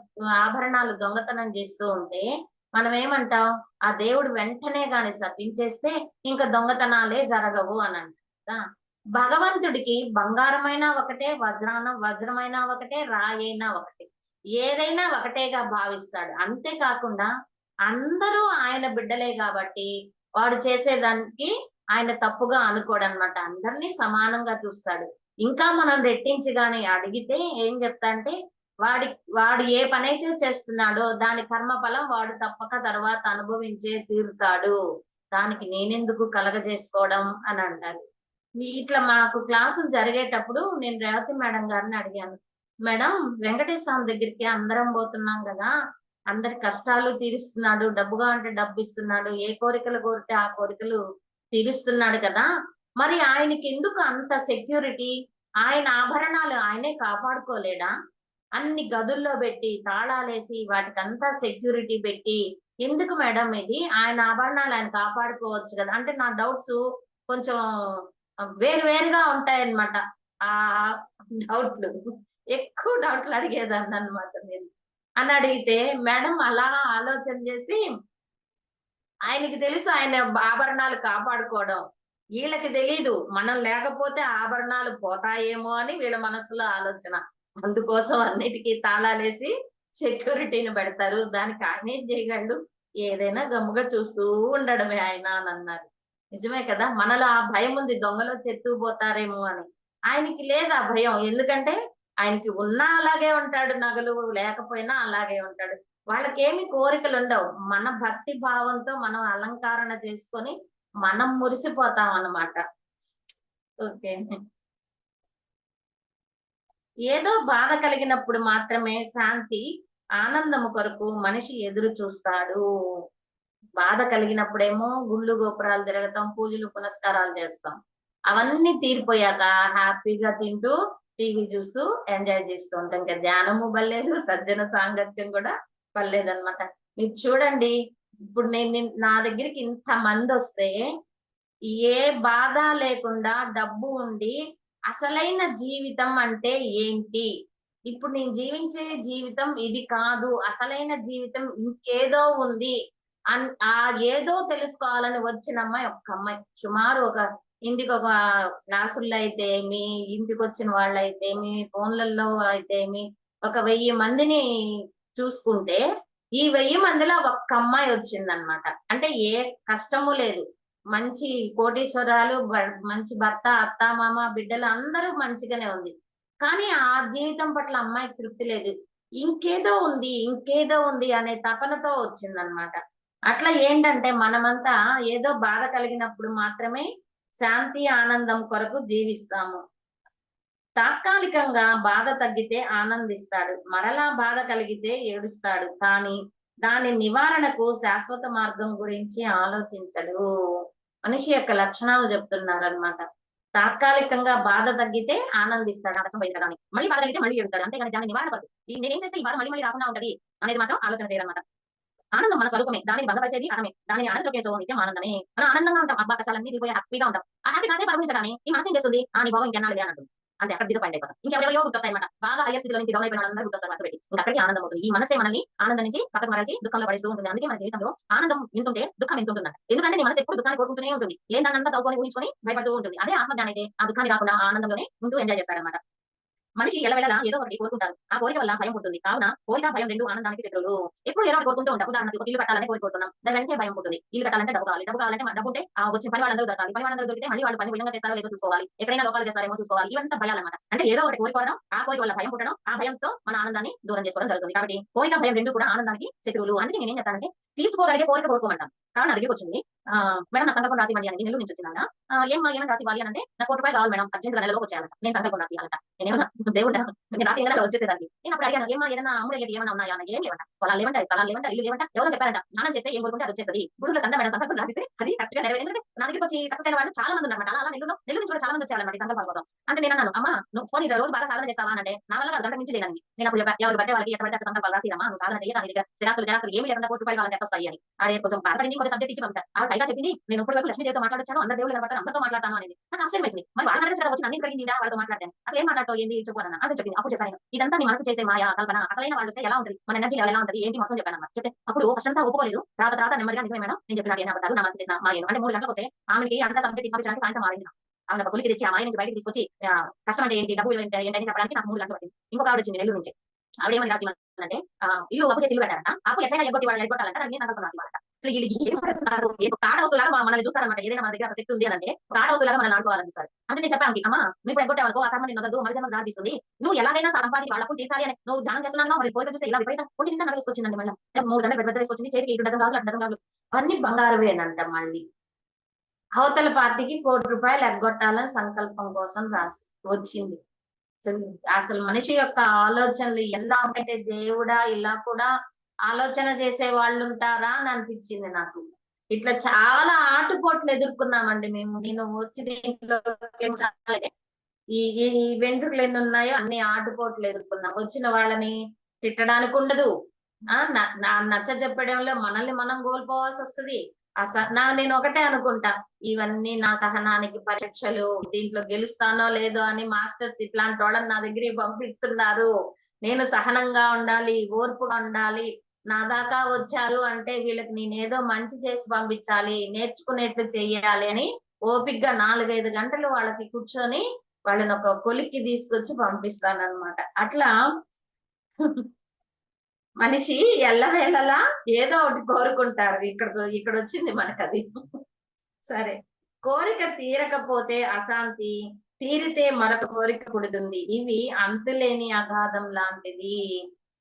ఆభరణాలు దొంగతనం చేస్తూ ఉంటే మనం ఏమంటాం? ఆ దేవుడు వెంటనే గాని శపించేస్తే ఇంకా దొంగతనాలే జరగవు అని అంట. భగవంతుడికి బంగారమైనా ఒకటే, వజ్రమైనా ఒకటే, రాయైనా ఒకటే. ఏదైనా ఒకటేగా భావిస్తాడు. అంతేకాకుండా అందరూ ఆయన బిడ్డలే కాబట్టి వాడు చేసేదానికి ఆయన తప్పుగా అనుకోడనమాట. అందరినీ సమానంగా చూస్తాడు. ఇంకా మనం రెట్టించి గాని అడిగితే ఏం చెప్తా అంటే వాడి వాడు ఏ పనైతే చేస్తున్నాడో దాని కర్మఫలం వాడు తప్పక తర్వాత అనుభవించే తీరుతాడు. దానికి నేనెందుకు కలగజేసుకోవడం అని అంటారు. ఇట్లా మాకు క్లాసులు జరిగేటప్పుడు నేను రేవతి మేడం గారిని అడిగాను. మేడం, వెంకటేశ్వర స్వామి దగ్గరికి అందరం పోతున్నాం కదా! అందరి కష్టాలు తీరుస్తున్నాడు. డబ్బుగా అంటే డబ్బు ఇస్తున్నాడు. ఏ కోరికలు కోరితే ఆ కోరికలు తీరుస్తున్నాడు కదా! మరి ఆయనకి ఎందుకు అంత సెక్యూరిటీ? ఆయన ఆభరణాలు ఆయనే కాపాడుకోలేడా? అన్ని గదుల్లో పెట్టి, తాళాలేసి, వాటికంతా సెక్యూరిటీ పెట్టి, ఎందుకు మేడం ఇది? ఆయన ఆభరణాలు ఆయన కాపాడుకోవచ్చు కదా! అంటే నా డౌట్స్ కొంచెం వేరు వేరుగా ఉంటాయన్నమాట. ఆ డౌట్‌లు. ఎక్కువ డౌట్‌లు అడిగేదాన్ననమాట నేను. అని అడిగితే మేడం అలా ఆలోచన చేసి ఆయనకి తెలుసు ఆయన ఆభరణాలు కాపాడుకోవడం. వీళ్ళకి తెలీదు. మనం లేకపోతే ఆభరణాలు పోతాయేమో అని వీళ్ళ మనసులో ఆలోచన. అందుకోసం అన్నిటికి తాళాలేసి సెక్యూరిటీని పెడతారు. దానికి ఆయనేం చేయగలడు? ఏదైనా గమ్ముగా చూస్తూ ఉండడమే ఆయన అనన్నారు. నిజమే కదా! మనలో ఆ భయం ఉంది. దొంగలొచ్చి ఎత్తుకుపోతారేమో అని. ఆయనకి లేదు ఆ భయం. ఎందుకంటే ఆయనకి ఉన్నా అలాగే ఉంటాడు. నగలు లేకపోయినా అలాగే ఉంటాడు. వాళ్ళకేమి కోరికలుండవు. మన భక్తి భావంతో మనం అలంకరణ చేసుకొని మనం మురిసిపోతాం అన్నమాట. ఓకే. ఏదో బాధ కలిగినప్పుడు మాత్రమే శాంతి, ఆనందము కొరకు మనిషి ఎదురు చూస్తాడు. బాధ కలిగినప్పుడేమో గుళ్ళు, గోపురాలు తిరగటం, పూజలు, పునస్కారాలు చేస్తాం. అవన్నీ తీరిపోయాక హ్యాపీగా తింటూ, టీవీ చూస్తూ, ఎంజాయ్ చేస్తూ ఉంటాం. ఇంకా ధ్యానము బల్లేదు, సజ్జన సాంగత్యం కూడా పడలేదన్నమాట. మీరు చూడండి, ఇప్పుడు నా దగ్గరికి ఇంతమందొస్తే ఏ బాధ లేకుండా డబ్బు ఉండి అసలైన జీవితం అంటే ఏంటి? ఇప్పుడు నేను జీవించే జీవితం ఇది కాదు. అసలైన జీవితం ఇంకేదో ఉంది. ఆ ఏదో తెలుసుకోవాలని వచ్చిన అమ్మాయి ఒక్క అమ్మాయి. సుమారు ఒక ఇంటికొక క్లాసుల్లో అయితేమి, ఇంటికొచ్చిన వాళ్ళైతేమి, ఫోన్‌లలో అయితేమి, ఒక 1000 మందిని చూసుకుంటే, ఈ 1000 మందిలో ఒక్క అమ్మాయి వచ్చిందన్నమాట. అంటే ఏ కష్టము లేదు. మంచి కోటీశ్వరాలు, మంచి భర్త, అత్త, మామ, బిడ్డలు అందరూ మంచిగానే ఉంది. కానీ ఆ జీవితం పట్ల అమ్మాయికి తృప్తి లేదు. ఇంకేదో ఉంది, ఇంకేదో ఉంది అనే తపనతో వచ్చిందనమాట. అట్లా ఏంటంటే మనమంతా ఏదో బాధ కలిగినప్పుడు మాత్రమే శాంతి, ఆనందం కొరకు జీవిస్తాము. తాత్కాలికంగా బాధ తగ్గితే ఆనందిస్తాడు. మరలా బాధ కలిగితే ఏడుస్తాడు. కానీ దాని నివారణకు శాశ్వత మార్గం గురించి ఆలోచించడు. మనిషి యొక్క లక్షణాలు చెప్తున్నారనమాట. తాత్కాలికంగా బాధ తగ్గితే ఆనందిస్తాడు. కష్టం పోయింది కదా అని. మళ్ళీ బాధ కలిగితే మళ్ళీ ఏడుస్తాడు. అంతేగాని దాని నివారణ కొరకు నేనేం చేస్తే ఈ బాధ మళ్ళీ మళ్ళీ రాకుండా ఉంటది అనేది మాత్రం ఆలోచన చేయరనమాట. ఆనందం మన స్వరూపమే. దానిని భంగపరిచేది అహమే. దానిని అణచివేయచో నిత్యం ఆనందమే. మనం ఆనందంగా ఉంటాం. అబ్బా కష్టాలన్నీ తీరిపోయి హ్యాపీగా ఉంటాం. ఆ హ్యాపీ కాసేపు అనుభవించగానే ఈ మనసు ఏం చేస్తుంది? నీ భోగం ఇంకెన్నాళ్ళులే అని అంటుంది. అంతే, అక్కడ డిసప్పాయింట్ అయిపోతాం. ఇంకెవరెవరో గుర్తొస్తాయన్నమాట. బాగా హైయర్ స్థితిలో నుంచి డౌన్ అయిపోయిన వాళ్ళందరూ గుర్తొస్తారు వరుస పెట్టి. ఇంకా అక్కడికి ఆనందం అవుతుంది. ఈ మనసే మనల్ని ఆనందం నుంచి పక్కకు మరల్చి దుఃఖంలో పడేస్తూ ఉంటుంది. అందుకే మన జీవితంలో ఆనందం ఇంతుంటే దుఃఖం ఇంతుంటుందంట. ఎందుకంటే నీ మనసు ఎప్పుడు దుఃఖాన్ని కోరుకుంటూనే ఉంటుంది. ఏం దాన్నంతా తవ్వుకొని ఊహించుకొని భయపడుతూ ఉంటుంది. అదే ఆత్మజ్ఞానం అయితే ఆ దుఃఖాన్ని రాకుండా ఆనందంలోనే ఉంటూ ఎంజాయ్ చేస్తాడన్నమాట. మనిషి ఎల్లవేళలా ఏదో ఒకటి కోరుకుంటారు. ఆ కోరిక వల్ల భయం పుడుతుంది. కావున కోరిక, భయం 2 ఆనందానికి శత్రువులు. ఎప్పుడు ఏదో ఒకటి కోరుకుంటూ ఉంటాం. ఉదాహరణకు ఒక ఇల్లు కట్టాలని కోరుకుంటున్నాం. దాని వెంటనే భయం పుడుతుంది. ఇల్లు కట్టాలంటే డబ్బు కావాలి. డబ్బు కావాలంటే డబ్బు ఉంటే వచ్చిన పని వాళ్ళందరూ దొరకాలి. పని వాళ్ళందరూ దొరికితే మళ్ళీ వాళ్ళు పని విధంగా చేస్తారో లేదో చూసుకోవాలి. ఎక్కడైనా లోపాలు చేస్తారేమో చూసుకోవాలి. ఇవంతా భయాలన్నమాట. అంటే ఏదో ఒకటి కోరుకోవడం, ఆ కోరిక వల్ల భయం పుట్టడం, ఆ భయంతో మన ఆనందాన్ని దూరం చేసుకోవడం జరుగుతుంది. కాబట్టి కోరిక, భయం 2 కూడా ఆనందానికి శత్రువులు. అందుకే నేనేం చెప్తానంటే తీర్చుకోగలిగే కోరిక కోరుకోమంటాను. కావున నా దగ్గరికి వచ్చింది. మేడం నా సంకల్పం రాసి ఇవ్వండి అని నెల్లూరు నుంచి వచ్చిందావిడ. ఏమని రాసి ఇవ్వాలి అంటే నాకు ₹1 కావాలి మేడం. అర్జెంట్‌గా నెలలోకి వచ్చేయాలంట. నేను సంకల్పం రాసి ఇవ్వాలంట. నేనేమన్నా దేవుడా నేను రాసి ఇవ్వగానే వచ్చేసేదానికి. నేను అప్పుడు అడిగాను ఏమ్మా ఏదైనా అమ్ముడయ్యేటి ఏమన్నా ఉన్నాయా అన్న? ఏం లేవంట. పొలాలు లేవంట, స్థలాలు లేవంట, ఇల్లు లేవంట. ఎవరో చెప్పారంట. స్నానం చేస్తే ఏం కోరుకుంటే అది వచ్చేస్తది. గుడిలో సంద మేడం సంకల్పం రాసిస్తే అది కరెక్ట్‌గా నెరవేరు. ఎందుకంటే నా దగ్గరికి వచ్చి సక్సెస్ అయిన వాళ్ళు చాలా మంది ఉన్నారన్నమాట. అలా నెల్లూరు నుంచి కూడా చాలా మంది వచ్చేవాళ్ళన్నమాట ఈ సంకల్పాల కోసం. అంటే నేనన్నాను అమ్మా నువ్వు పోనీ రోజు బాగా సాధన చేస్తావా అంటే నా వల్ల గంట మించి చేయనండి. నేను అప్పుడు చెప్పా ఎవరు పడితే వాళ్ళకి ఎక్కడ పడితే అక్కడ సంకల్పాలు రాసిరమ్మా నువ్వు సాధన చేయగా నీ దగ్గర స్థిరాస్తులు ఏమీ లేకుండా ₹1 కావాలంటే ఎట్లా వస్తాయి అని. ఆడే కొంచెం బాధపడింది, కొంచెం సబ్జెక్ట్ ఇచ్చి పంపించాను. ఆవిడ పైగా చెప్పింది నేను ఇప్పటి వరకు లక్ష్మీదేవితో మాట్లాడొచ్చాను, అందరి దేవుళ్ళు కనపడతారు, అందరితో మాట్లాడతాను అనేది. నాకు ఆశ్చర్యం వేసింది. మరి వాళ్ళని అడగచ్చు కదా వచ్చి నన్ను అడిగింది వాళ్ళతో మాట్లాడతాను. అసలు ఏం మాట్లాడతావు ఏంది చెప్పు అన్న. అదే చెప్పింది. అప్పుడు చెప్పాను ఇదంతా నీ మనసు చేసే మాయా కల్పన. అసలైన వాళ్ళు వస్తే ఎలా ఉంటుంది, మన ఎనర్జీ లెవెల్ ఎలా ఉంటుంది ఏంటి మొత్తం చెప్పాను అన్నమాట. చెప్తే అప్పుడు ఫస్ట్ అంతా ఒప్పుకోలేదు. తర్వాత నెమ్మదిగా నిజమే మేడం నేను చెప్పినట్టు ఏం అబద్ధాలు నా మనసు చేసిన మాయను. అంటే 3 గంటలకు వస్తే ఆమెకి అంతా సబ్జెక్ట్ ఇచ్చి పంపించడానికి సాయంత్రం మారింది. ఆమె ఒక కొలికి తెచ్చి ఆ మాయ నుంచి బయటకు తీసుకొచ్చి కష్టం అంటే ఏంటి, డబ్బులు ఏంటని చెప్పడానికి నాకు 3 గంటలు పట్టింది. ఇంకొక ఆవిడ వచ్చింది నెల్లూరు నుంచి. ఆవిడ ఏమని రాసి అంటే ఇల్లు అప్పు చేసి ఇల్లు కట్టారంట, అప్పు ఎట్లయినా ఎగ్గొట్టి వాళ్ళు ఎగ్గొట్టాలంట, దాన్ని సంకల్పం రాసి వాళ్ళంట. అసలు వీళ్ళు ఏం పడుతున్నారు, ఒక ఆట వస్తువులాగా మనల్ని చూస్తారనమాట. ఏదైనా మన దగ్గర శక్తి ఉంది అంటే ఒక ఆట వస్తువులాగా మనం ఆడుకోవాలనిపిస్తారు. అంటే నేను చెప్పాను, అమ్మా నువ్వు ఇప్పుడు ఎగ్గొట్టావనుకో ఆ కర్మ నిన్ను మనిషి దారి తీస్తుంది, నువ్వు ఎలాగైనా సంపాదించి వాళ్ళకు తీర్చాలి అని నువ్వు ధ్యానం చేస్తున్నావు. మరి కోరిక చూస్తే ఇలా విపరీతం ఒంటి నిండా నగలు వేసుకొచ్చిందండి. మళ్ళీ 3 గంటలు పెద్ద వేసుకొచ్చింది, చేతికి 7 డజన్ కాదు 8 డజన్ కాదు అన్ని బంగారువేనంట. మళ్ళీ అవతల పార్టీకి ₹1,00,00,000 ఎగ్గొట్టాలని సంకల్పం కోసం రాసి వచ్చింది. అసలు మనిషి యొక్క ఆలోచనలు ఎలా ఉంటాయంటే, దేవుడా ఇలా కూడా ఆలోచన చేసే వాళ్ళు ఉంటారా అని అనిపించింది నాకు. ఇట్లా చాలా ఆటుపోట్లు ఎదుర్కొన్నామండి మేము. నేను వచ్చి దీంట్లో ఈ ఈ వెంట్రుకలు ఎన్ని ఉన్నాయో అన్ని ఆటుపోట్లు ఎదుర్కొన్నాం. వచ్చిన వాళ్ళని తిట్టడానికి ఉండదు, నచ్చ చెప్పడంలో మనల్ని మనం కోల్పోవాల్సి వస్తుంది. నేను ఒకటే అనుకుంటా, ఇవన్నీ నా సహనానికి పరీక్షలు, దీంట్లో గెలుస్తానో లేదో అని మాస్టర్స్ ఇట్లాంటి వాళ్ళని నా దగ్గరికి పంపిస్తున్నారు. నేను సహనంగా ఉండాలి, ఓర్పుగా ఉండాలి. నా దాకా వచ్చారు అంటే వీళ్ళకి నేనేదో మంచి చేసి పంపించాలి, నేర్చుకునేట్లు చెయ్యాలి అని ఓపిగ్గా 4-5 గంటలు వాళ్ళకి కూర్చొని వాళ్ళని ఒక కొలిక్కి తీసుకొచ్చి పంపిస్తానన్నమాట. అట్లా మనిషి ఎల్లవేళలా ఏదో ఒకటి కోరుకుంటారు. ఇక్కడ వచ్చింది మనకది. సరే, కోరిక తీరకపోతే అశాంతి, తీరితే మరొక కోరిక పుడుతుంది. ఇవి అంతులేని అగాధం లాంటిది.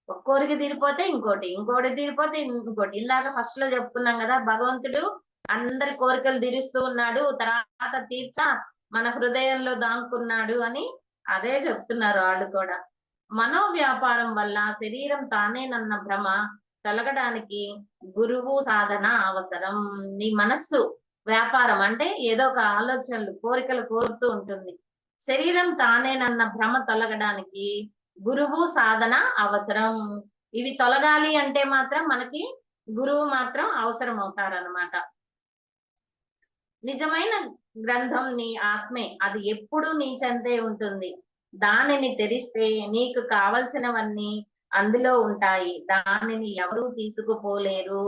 ఒక కోరిక తీరిపోతే ఇంకోటి, ఇంకోటి తీరిపోతే ఇంకోటి. ఇందాక ఫస్ట్ లో చెప్పుకున్నాం కదా, భగవంతుడు అందరి కోరికలు తీరుస్తూ ఉన్నాడు, తర్వాత తీర్చా మన హృదయంలో దాంకున్నాడు అని అదే చెప్తున్నారు వాళ్ళు కూడా. మనోవ్యాపారం వల్ల శరీరం తానేనన్న భ్రమ కలగడానికి గురువు సాధన అవసరం. నీ మనస్సు వ్యాపారం అంటే ఏదో ఒక ఆలోచనలు కోరికలు కోరుతూ ఉంటుంది. శరీరం తానేనన్న భ్రమ తొలగడానికి గురువు సాధన అవసరం. ఇవి తొలగాలి అంటే మాత్రం మనకి గురువు మాత్రం అవసరం అవుతారనమాట. నిజమైన గ్రంథం నీ ఆత్మే, అది ఎప్పుడు నీ చెందే ఉంటుంది. దానిని తెరిస్తే నీకు కావలసినవన్నీ అందులో ఉంటాయి, దానిని ఎవరూ తీసుకుపోలేరు.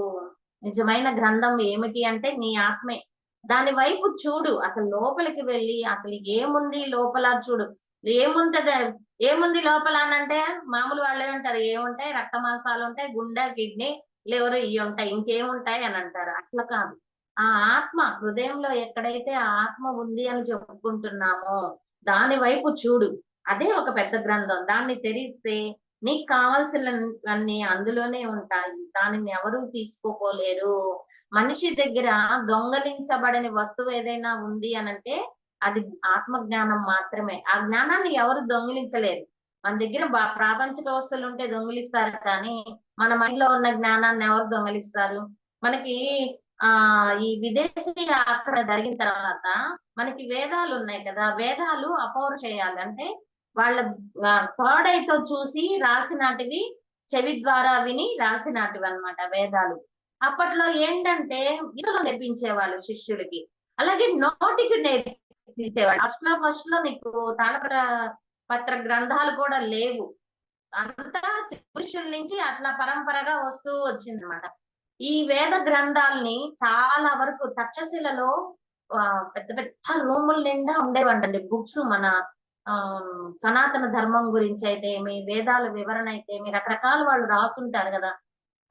నిజమైన గ్రంథం ఏమిటి అంటే నీ ఆత్మే. దాని వైపు చూడు, అసలు లోపలికి వెళ్ళి అసలు ఏముంది లోపల చూడు. ఏముంది లోపల అనంటే మామూలు వాళ్ళు ఏమంటారు, ఏముంటాయి రక్త మాంసాలు ఉంటాయి, గుండె కిడ్నీ లివర్ ఇవి ఉంటాయి, ఇంకేముంటాయి అని అంటారు. అట్లా కాదు, ఆ ఆత్మ హృదయంలో ఎక్కడైతే ఆ ఆత్మ ఉంది అని చెప్పుకుంటున్నామో దాని వైపు చూడు. అదే ఒక పెద్ద గ్రంథం. దాన్ని తెరిస్తే నీకు కావాల్సినవన్నీ అందులోనే ఉంటాయి, దానిని ఎవరూ తీసుకోపోలేరు. మనిషి దగ్గర దొంగలించబడని వస్తువు ఏదైనా ఉంది అనంటే అది ఆత్మ జ్ఞానం మాత్రమే. ఆ జ్ఞానాన్ని ఎవరు దొంగిలించలేరు. మన దగ్గర ప్రాపంచిక వస్తువులు ఉంటే దొంగిలిస్తారు, కానీ మన మైండ్ లో ఉన్న జ్ఞానాన్ని ఎవరు దొంగిలిస్తారు? మనకి ఈ విదేశీ ఆక్రమణ జరిగిన తర్వాత మనకి వేదాలు ఉన్నాయి కదా, వేదాలు అపౌరుషేయాలు అంటే వాళ్ళ థర్డ్ ఐతో చూసి రాసినటివి, చెవి ద్వారా విని రాసినటివి అన్నమాట వేదాలు. అప్పట్లో ఏంటంటే ఇసులు నేర్పించేవాళ్ళు శిష్యులకి, అలాగే నోటికి నేర్పించేవాళ్ళు. ఫస్ట్ లో నీకు తాళపత్ర గ్రంథాలు కూడా లేవు, అంతా పురుషుల నుంచి అట్లా పరంపరగా వస్తూ వచ్చిందన్నమాట. ఈ వేద గ్రంథాలని చాలా వరకు తక్షశిలలో పెద్ద పెద్ద రూముల నిండా ఉండేవంటండి బుక్స్. మన సనాతన ధర్మం గురించి అయితే ఏమి, వేదాల వివరణ అయితే ఏమి, రకరకాల వాళ్ళు రాసుంటారు కదా,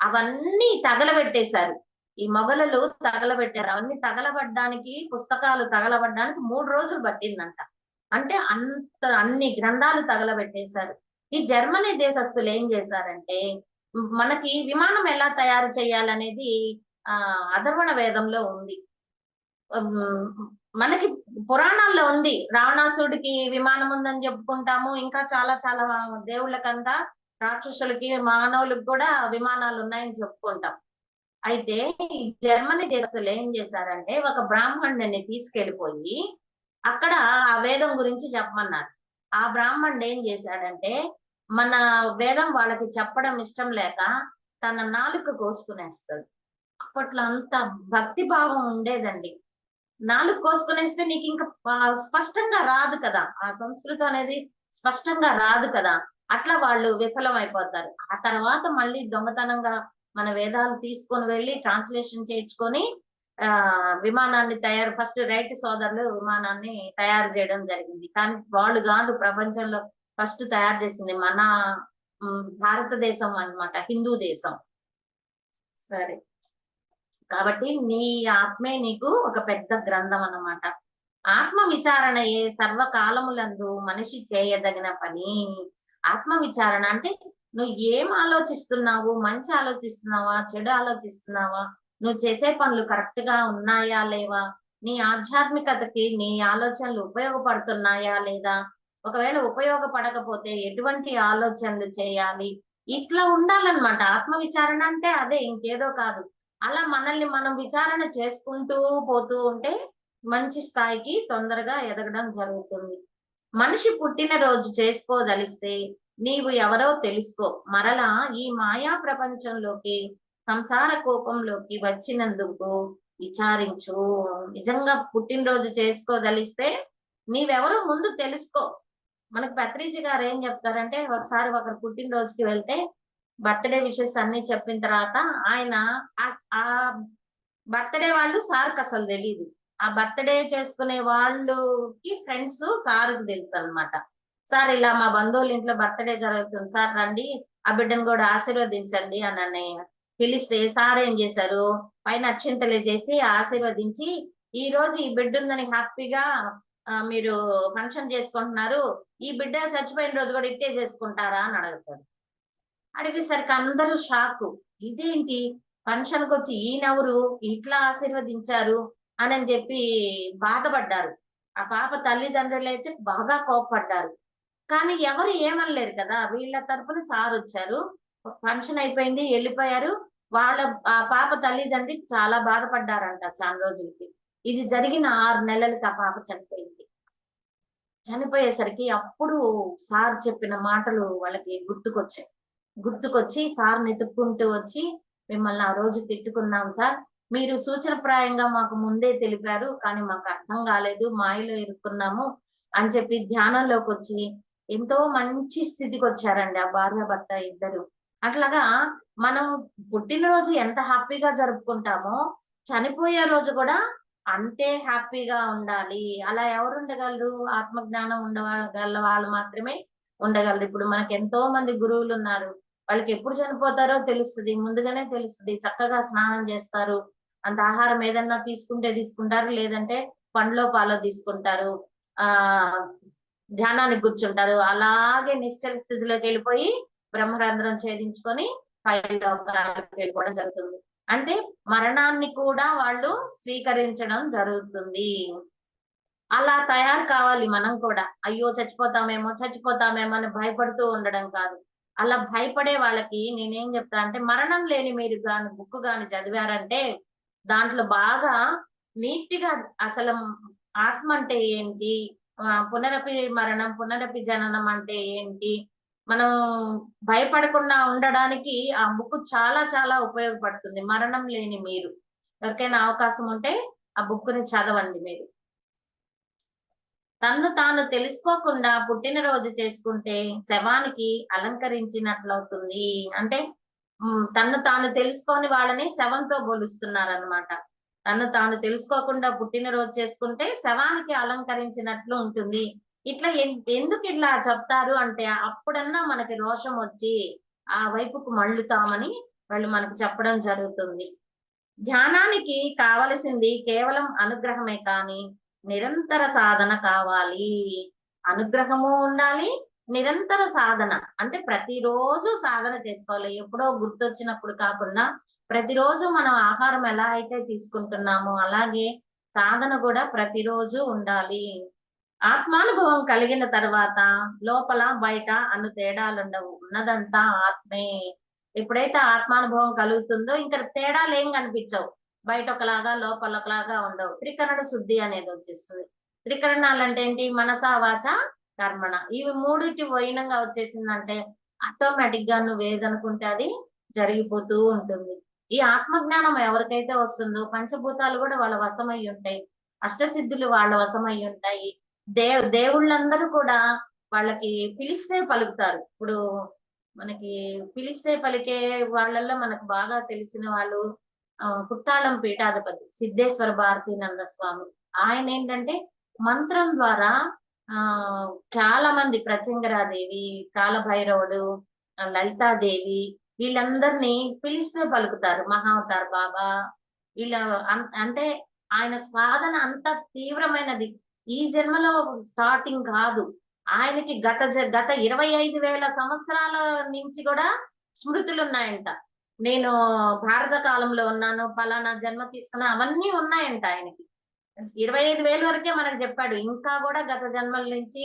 అవన్నీ తగలబెట్టేశారు. ఈ మొఘలులు తగలబెట్టారు. అవన్నీ తగలబడ్డానికి, పుస్తకాలు తగలబడ్డానికి 3 రోజులు పట్టిందంట. అంటే అన్ని గ్రంథాలు తగలబెట్టేశారు. ఈ జర్మనీ దేశస్తులు ఏం చేశారంటే, మనకి విమానం ఎలా తయారు చేయాలనేది అథర్వణ వేదంలో ఉంది, మనకి పురాణాల్లో ఉంది. రావణాసుడికి విమానం ఉందని చెప్పుకుంటాము, ఇంకా చాలా చాలా దేవుళ్ళకంతా, రాక్షసులకి మానవులకు కూడా విమానాలు ఉన్నాయని చెప్పుకుంటాం. అయితే ఈ జర్మనీ దేశస్తులు ఏం చేశారంటే, ఒక బ్రాహ్మణుని తీసుకెళ్లిపోయి అక్కడ ఆ వేదం గురించి చెప్పమన్నారు. ఆ బ్రాహ్మణుడు ఏం చేశాడంటే, మన వేదం వాళ్ళకి చెప్పడం ఇష్టం లేక తన నాలుక కోసుకునేస్తాడు. అప్పట్లో అంత భక్తి భావం ఉండేదండి. నాలుగు కోసుకునేస్తే నీకు ఇంకా స్పష్టంగా రాదు కదా, ఆ సంస్కృతం అనేది స్పష్టంగా రాదు కదా, అట్లా వాళ్ళు విఫలం అయిపోతారు. ఆ తర్వాత మళ్ళీ దొంగతనంగా మన వేదాలు తీసుకొని వెళ్ళి ట్రాన్స్లేషన్ చేయించుకొని విమానాన్ని ఫస్ట్ రైట్ సోదరులు విమానాన్ని తయారు చేయడం జరిగింది. కానీ వాళ్ళు కాదు ప్రపంచంలో ఫస్ట్ తయారు చేసింది మన భారతదేశం అన్నమాట, హిందూ దేశం. సరే, కాబట్టి నీ ఆత్మే నీకు ఒక పెద్ద గ్రంథం అన్నమాట. ఆత్మ విచారణయే సర్వకాలములందు మనిషి చేయదగిన పని. ఆత్మ విచారణ అంటే నువ్వు ఏం ఆలోచిస్తున్నావు, మంచి ఆలోచిస్తున్నావా, చెడు ఆలోచిస్తున్నావా, నువ్వు చేసే పనులు కరెక్ట్ గా ఉన్నాయా లేవా, నీ ఆధ్యాత్మికతకి నీ ఆలోచనలు ఉపయోగపడుతున్నాయా లేదా, ఒకవేళ ఉపయోగపడకపోతే ఎటువంటి ఆలోచనలు చేయాలి, ఇట్లా ఉండాలన్నమాట. ఆత్మ విచారణ అంటే అదే, ఇంకేదో కాదు. అలా మనల్ని మనం విచారణ చేసుకుంటూ పోతూ ఉంటే మంచి స్థాయికి తొందరగా ఎదగడం జరుగుతుంది. మనిషి పుట్టినరోజు చేసుకోదలిస్తే నీవు ఎవరో తెలుసుకో. మరలా ఈ మాయా ప్రపంచంలోకి, సంసార కోపంలోకి వచ్చినందుకు విచారించు. నిజంగా పుట్టినరోజు చేసుకోదలిస్తే నీవెవరో ముందు తెలుసుకో. మనకు పత్రిజీ గారు ఏం చెప్తారంటే, ఒకసారి ఒకరు పుట్టినరోజుకి వెళ్తే బర్త్డే విషెస్ అన్ని చెప్పిన తర్వాత ఆయన ఆ బర్త్డే వాళ్ళు సార్కి అసలు తెలియదు. ఆ బర్త్డే చేసుకునే వాళ్ళకి ఫ్రెండ్స్ సార్కి తెలుసు అనమాట. సార్ ఇలా మా బంధువుల ఇంట్లో బర్త్డే జరుగుతుంది సార్, రండి ఆ బిడ్డను కూడా ఆశీర్వదించండి అని పిలిస్తే సార్ ఏం చేశారు, పైన అక్షింతలు చేసి ఆశీర్వదించి, ఈ రోజు ఈ బిడ్డ ఉందని హ్యాపీగా మీరు ఫంక్షన్ చేసుకుంటున్నారు, ఈ బిడ్డ చచ్చిపోయిన రోజు కూడా ఇట్టే చేసుకుంటారా అని అడుగుతారు. అడిగేసరికి అందరూ షాకు. ఇదేంటి, ఫంక్షన్కి వచ్చి ఈయనెవరు ఇట్లా ఆశీర్వదించారు అని చెప్పి బాధపడ్డారు. ఆ పాప తల్లిదండ్రులు అయితే బాగా కోపపడ్డారు. కానీ ఎవరు ఏమనలేరు కదా, వీళ్ళ తరపున సార్ వచ్చారు, ఫంక్షన్ అయిపోయింది వెళ్ళిపోయారు. ఆ పాప తల్లిదండ్రి చాలా బాధపడ్డారంట చాలా రోజులకి. ఇది జరిగిన 6 నెలలకి ఆ పాప చనిపోయింది. చనిపోయేసరికి అప్పుడు సార్ చెప్పిన మాటలు వాళ్ళకి గుర్తుకొచ్చి సార్ని ఎత్తుక్కుంటూ వచ్చి, మిమ్మల్ని ఆ రోజు తిట్టుకున్నాం సార్, మీరు సూచనప్రాయంగా మాకు ముందే తెలిపారు, కానీ మాకు అర్థం కాలేదు, మాయలో ఇరుక్కున్నాము అని చెప్పి ధ్యానంలోకి వచ్చి ఎంతో మంచి స్థితికి వచ్చారండి ఆ భార్య భర్త ఇద్దరు. అట్లాగా మనం పుట్టినరోజు ఎంత హ్యాపీగా జరుపుకుంటామో చనిపోయే రోజు కూడా అంతే హ్యాపీగా ఉండాలి. అలా ఎవరు ఉండగలరు? ఆత్మజ్ఞానం ఉండగల వాళ్ళు మాత్రమే ఉండగలరు. ఇప్పుడు మనకి ఎంతో మంది గురువులు ఉన్నారు, వాళ్ళకి ఎప్పుడు చనిపోతారో తెలుస్తుంది, ముందుగానే తెలుస్తుంది. చక్కగా స్నానం చేస్తారు, అంత ఆహారం ఏదన్నా తీసుకుంటే తీసుకుంటారు, లేదంటే పండ్లో పాలో తీసుకుంటారు, ఆ ధ్యానానికి కూర్చుంటారు. అలాగే నిశ్చల స్థితిలోకి వెళ్ళిపోయి బ్రహ్మరంధ్రం ఛేదించుకొని పైలోకాలకు వెళ్ళిపోవడం జరుగుతుంది. అంటే మరణాన్ని కూడా వాళ్ళు స్వీకరించడం జరుగుతుంది. అలా తయారు కావాలి మనం కూడా. అయ్యో చచ్చిపోతామేమో అని భయపడుతూ ఉండడం కాదు. అలా భయపడే వాళ్ళకి నేనేం చెప్తా అంటే, మరణం లేని మీరు గాని బుక్ గాని చదివారంటే దాంట్లో బాగా నీట్ గా అసలు ఆత్మ అంటే ఏంటి, పునరపి మరణం, పునరపి జననం అంటే ఏంటి, మనం భయపడకుండా ఉండడానికి ఆ బుక్ చాలా చాలా ఉపయోగపడుతుంది. మరణం లేని మీరు, ఎవరికైనా అవకాశం ఉంటే ఆ బుక్ ని చదవండి మీరు. తన్ను తాను తెలుసుకోకుండా పుట్టినరోజు చేసుకుంటే శవానికి అలంకరించినట్లవుతుంది. అంటే తన్ను తాను తెలుసుకొని వాళ్ళని శవంతో పోలుస్తున్నారనమాట. తన్ను తాను తెలుసుకోకుండా పుట్టినరోజు చేసుకుంటే శవానికి అలంకరించినట్లు ఉంటుంది. ఇట్లా ఎందుకు ఇట్లా చెప్తారు అంటే, అప్పుడన్నా మనకి రోషం వచ్చి ఆ వైపుకు మళ్ళుతామని వాళ్ళు మనకు చెప్పడం జరుగుతుంది. ధ్యానానికి కావలసింది కేవలం అనుగ్రహమే కానీ నిరంతర సాధన కావాలి. అనుగ్రహము ఉండాలి, నిరంతర సాధన అంటే ప్రతిరోజు సాధన చేసుకోవాలి. ఎప్పుడో గుర్తొచ్చినప్పుడు కాకుండా ప్రతిరోజు మనం ఆహారం ఎలా అయితే తీసుకుంటున్నామో అలాగే సాధన కూడా ప్రతిరోజు ఉండాలి. ఆత్మానుభవం కలిగిన తర్వాత లోపల బయట అన్న తేడాలుండవు, ఉన్నదంతా ఆత్మే. ఎప్పుడైతే ఆత్మానుభవం కలుగుతుందో ఇంకా తేడాలు ఏం కనిపించవు, బయట ఒకలాగా లోపల ఒకలాగా ఉండవు. త్రికరణ శుద్ధి అనేది వచ్చేస్తుంది. త్రికరణాలు అంటే ఏంటి? మనస వాచ కర్మణ. ఇవి మూడిటి వైనంగా వచ్చేసిందంటే ఆటోమేటిక్ గా నువ్వు ఏదనుకుంటే అది జరిగిపోతూ ఉంటుంది. ఈ ఆత్మజ్ఞానం ఎవరికైతే వస్తుందో పంచభూతాలు కూడా వాళ్ళ వశమై ఉంటాయి, అష్టసిద్ధులు వాళ్ళ వశమై ఉంటాయి. దేవుళ్ళందరూ కూడా వాళ్ళకి పిలిస్తే పలుకుతారు. ఇప్పుడు మనకి పిలిస్తే పలికే వాళ్ళల్లో మనకు బాగా తెలిసిన వాళ్ళు పుత్తాళం పీఠాధిపతి సిద్ధేశ్వర భారతీనంద స్వామి. ఆయన ఏంటంటే మంత్రం ద్వారా ఆ చాలా మంది ప్రత్యంగరాదేవి, కాలభైరవుడు, లలితాదేవి వీళ్ళందరినీ పిలిస్తే పలుకుతారు. మహావతార్ బాబా వీళ్ళ అంటే ఆయన సాధన అంత తీవ్రమైనది. ఈ జన్మలో స్టార్టింగ్ కాదు. ఆయనకి గత 25,000 సంవత్సరాల నుంచి కూడా స్మృతులు ఉన్నాయంట. నేను భారత కాలంలో ఉన్నాను, పలానా జన్మ తీసుకున్నా, అవన్నీ ఉన్నాయంట ఆయనకి. 25,000 వరకే మనకు చెప్పాడు. ఇంకా కూడా గత జన్మల నుంచి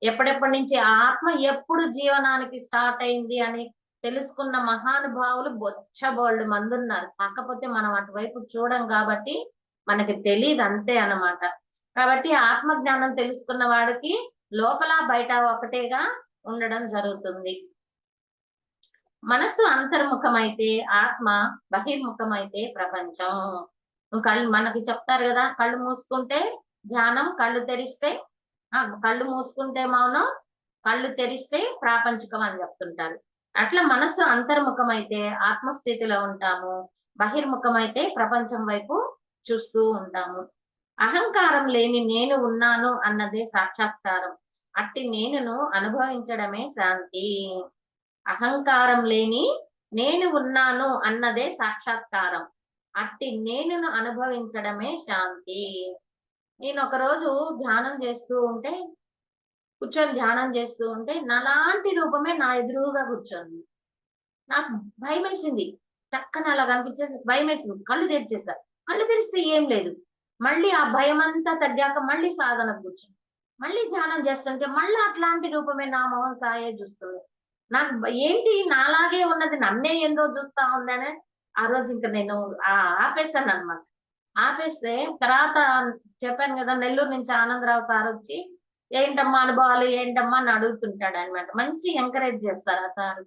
ఎప్పటి నుంచి ఆత్మ ఎప్పుడు జీవనానికి స్టార్ట్ అయింది అని తెలుసుకున్న మహానుభావులు బొచ్చబోళ్ళు మంది ఉన్నారు. కాకపోతే మనం అటువైపు చూడం కాబట్టి మనకి తెలియదు, అంతే అన్నమాట. కాబట్టి ఆత్మ జ్ఞానం తెలుసుకున్న వాడికి లోపల బయట ఒకటేగా ఉండడం జరుగుతుంది. మనస్సు అంతర్ముఖమైతే ఆత్మ, బహిర్ముఖమైతే ప్రపంచం. కళ్ళు మనకి చెప్తారు కదా, కళ్ళు మూసుకుంటే ధ్యానం, కళ్ళు తెరిస్తే కళ్ళు మూసుకుంటే మౌనం, కళ్ళు తెరిస్తే ప్రాపంచికం అని చెప్తుంటారు. అట్లా మనస్సు అంతర్ముఖమైతే ఆత్మస్థితిలో ఉంటాము, బహిర్ముఖమైతే ప్రపంచం వైపు చూస్తూ ఉంటాము. అహంకారం లేని నేను ఉన్నాను అన్నదే సాక్షాత్కారం. అట్టి నేనును అనుభవించడమే శాంతి. అహంకారం లేని నేను ఉన్నాను అన్నదే సాక్షాత్కారం. అట్టి నేనును అనుభవించడమే శాంతి. నేను ఒకరోజు ధ్యానం చేస్తూ ఉంటే, కూర్చొని ధ్యానం చేస్తూ ఉంటే, నాలాంటి రూపమే నా ఎదురుగా కూర్చొని నాకు భయం వేసింది. టక్కన అలా కనిపించేసి భయం వేసింది. కళ్ళు తెరిచేసా. కళ్ళు తెరిస్తే ఏం లేదు. మళ్ళీ ఆ భయం అంతా తగ్గాక మళ్ళీ సాధనకు కూర్చుని మళ్ళీ ధ్యానం చేస్తుంటే మళ్ళీ అట్లాంటి రూపమే నా మొహం సాయే చూస్తుంది. నాకు ఏంటి నాలాగే ఉన్నది నన్నే ఏందో చూస్తా ఉందనే ఆ రోజు ఇంకా నేను ఆపేశాను అనమాట. ఆపేస్తే తర్వాత చెప్పాను కదా, నెల్లూరు నుంచి ఆనందరావు సార్ వచ్చి ఏంటమ్మా అనుభవాలు ఏంటమ్మా అని అడుగుతుంటాడు అనమాట. మంచి ఎంకరేజ్ చేస్తారు ఆ సార్.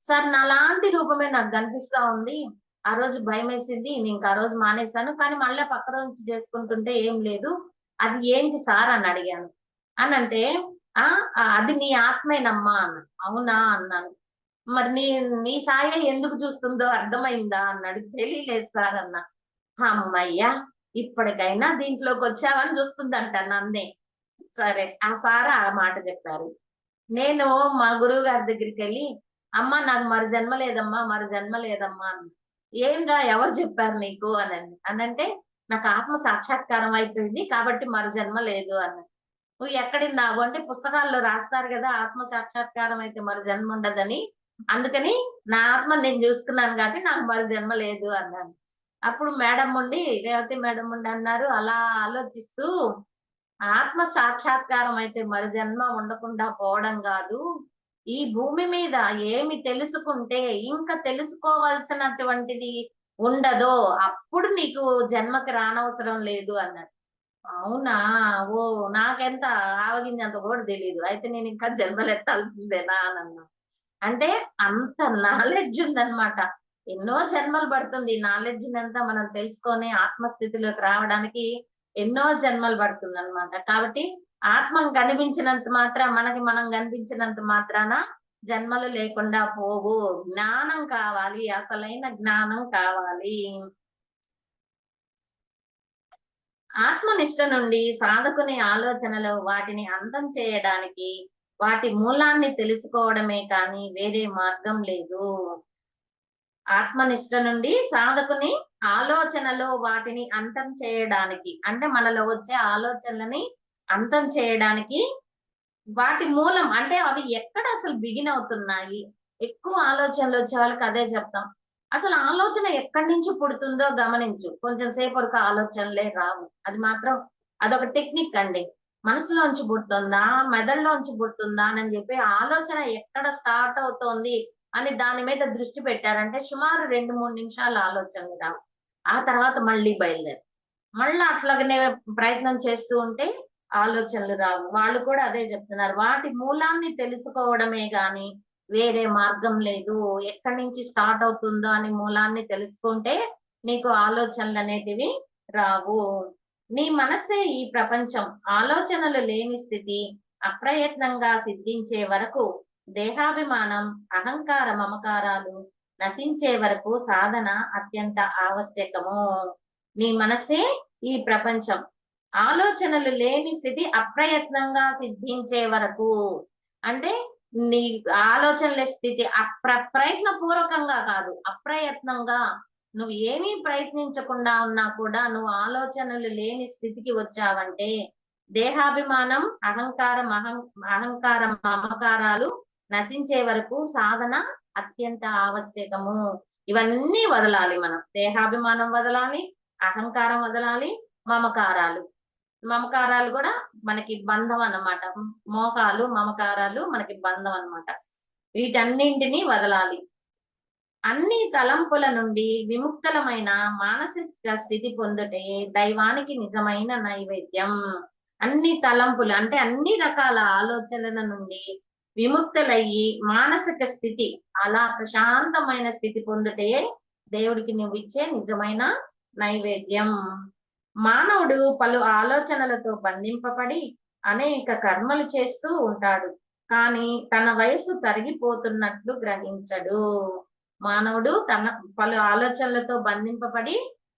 సార్ నాలాంటి రూపమే నాకు కనిపిస్తా ఉంది. ఆ రోజు భయం వేసింది, నేను ఆ రోజు మానేశాను, కానీ మళ్ళీ పక్క రోజు చేసుకుంటుంటే ఏం లేదు, అది ఏంటి సార్ అని అడిగాను. అని అంటే అది నీ ఆత్మేనమ్మా అన్న. అవునా అన్నాను. మరి నీ సాయే ఎందుకు చూస్తుందో అర్థమైందా అన్నాడు. తెలియలేదు సార్ అన్న. అమ్మయ్యా, ఇప్పటికైనా దీంట్లోకి వచ్చావని చూస్తుందంట నన్నే. సరే, ఆ సార్ ఆ మాట చెప్పారు. నేను మా గురువు గారి దగ్గరికి వెళ్ళి, అమ్మ నాకు మరి జన్మ లేదమ్మా, మరి జన్మ లేదమ్మా అన్న. ఏంరా ఎవరు చెప్పారు నీకు అనంటే నాకు ఆత్మ సాక్షాత్కారం అయిపోయింది కాబట్టి మరి జన్మ లేదు అన్న. నువ్వు ఎక్కడిన్నావు అంటే, పుస్తకాల్లో రాస్తారు కదా ఆత్మ సాక్షాత్కారం అయితే మరి జన్మ ఉండదని, అందుకని నా ఆత్మ నేను చూసుకున్నాను కాబట్టి నాకు మరి జన్మ లేదు అన్నాను. అప్పుడు మేడం ఉండి, రేవతి మేడం ఉండి అన్నారు, అలా ఆలోచిస్తూ ఆత్మ సాక్షాత్కారం అయితే మరి జన్మ ఉండకుండా పోవడం కాదు, ఈ భూమి మీద ఏమి తెలుసుకుంటే ఇంకా తెలుసుకోవాల్సినటువంటిది ఉండదో అప్పుడు నీకు జన్మకి రానవసరం లేదు అన్నాడు. అవునా, ఓ నాకెంత ఆవగింజంత కూడా తెలియదు, అయితే నేను ఇంకా జన్మలెత్తాల్సిందేనా అని అన్నా. అంటే అంత నాలెడ్జ్ ఉందన్నమాట. ఎన్నో జన్మలు పడుతుంది నాలెడ్జ్ అంతా మనం తెలుసుకొని ఆత్మస్థితిలోకి రావడానికి. ఎన్నో జన్మలు పడుతుంది అనమాట. కాబట్టి ఆత్మను కనిపించినంత మనకి మనం కనిపించినంత మాత్రాన జన్మలు లేకుండా పోవు. జ్ఞానం కావాలి, అసలైన జ్ఞానం కావాలి. ఆత్మనిష్ట నుండి సాధకుని ఆలోచనలు వాటిని అంతం చేయడానికి వాటి మూలాన్ని తెలుసుకోవడమే కానీ వేరే మార్గం లేదు. ఆత్మనిష్ట నుండి సాధకుని ఆలోచనలో వాటిని అంతం చేయడానికి, అంటే మనలో వచ్చే ఆలోచనలని అంతం చేయడానికి వాటి మూలం అంటే అవి ఎక్కడ అసలు బిగిన్ అవుతున్నాయి. ఎక్కువ ఆలోచనలు వచ్చే వాళ్ళకి అదే చెప్తాం. అసలు ఆలోచన ఎక్కడి నుంచి పుడుతుందో గమనించు. కొంచెం సేపు వరకు ఆలోచనలే రావు. అది మాత్రం అదొక టెక్నిక్ అండి. మనసులోంచి పుడుతుందా, మెదడులోంచి పుడుతుందా అని చెప్పి ఆలోచన ఎక్కడ స్టార్ట్ అవుతోంది అని దాని మీద దృష్టి పెట్టారంటే సుమారు 2-3 నిమిషాలు ఆలోచనలు రావు. ఆ తర్వాత మళ్ళీ బయలుదేరు. మళ్ళీ అట్లాగనే ప్రయత్నం చేస్తూ ఉంటే ఆలోచనలు రావు. వాళ్ళు కూడా అదే చెప్తున్నారు. వాటి మూలాన్ని తెలుసుకోవడమే గాని వేరే మార్గం లేదు. ఎక్కడి నుంచి స్టార్ట్ అవుతుందో అని మూలాన్ని తెలుసుకుంటే నీకు ఆలోచనలు అనేటివి రావు. నీ మనస్సే ఈ ప్రపంచం. ఆలోచనలు లేని స్థితి అప్రయత్నంగా సిద్ధించే వరకు దేహాభిమానం, అహంకార మమకారాలు నశించే వరకు సాధన అత్యంత ఆవశ్యకము. నీ మనసే ఈ ప్రపంచం. ఆలోచనలు లేని స్థితి అప్రయత్నంగా సిద్ధించే వరకు, అంటే నీ ఆలోచనల స్థితి ప్రయత్న పూర్వకంగా కాదు, అప్రయత్నంగా నువ్వు ఏమీ ప్రయత్నించకుండా ఉన్నా కూడా నువ్వు ఆలోచనలు లేని స్థితికి వచ్చావంటే, దేహాభిమానం, అహంకారం మమకారాలు నశించే వరకు సాధన అత్యంత ఆవశ్యకము. ఇవన్నీ వదలాలి మనం. దేహాభిమానం వదలాలి, అహంకారం వదలాలి, మమకారాలు కూడా మనకి బంధం అన్నమాట. మోకాలు మమకారాలు మనకి బంధం అన్నమాట. వీటన్నింటినీ వదలాలి. అన్ని తలంపుల నుండి విముక్తలమైన మానసిక స్థితి పొందుటే దైవానికి నిజమైన నైవేద్యం. అన్ని తలంపులు అంటే అన్ని రకాల ఆలోచనల నుండి విముక్తులయ్యి మానసిక స్థితి, అలా ప్రశాంతమైన స్థితి పొందుటే దేవుడికి నువ్వు ఇచ్చే నిజమైన నైవేద్యం. మానవుడు పలు ఆలోచనలతో బంధింపబడి అనేక కర్మలు చేస్తూ ఉంటాడు, కానీ తన వయస్సు తరిగిపోతున్నట్లు గ్రహించడు. మానవుడు తన పలు ఆలోచనలతో బంధింపబడి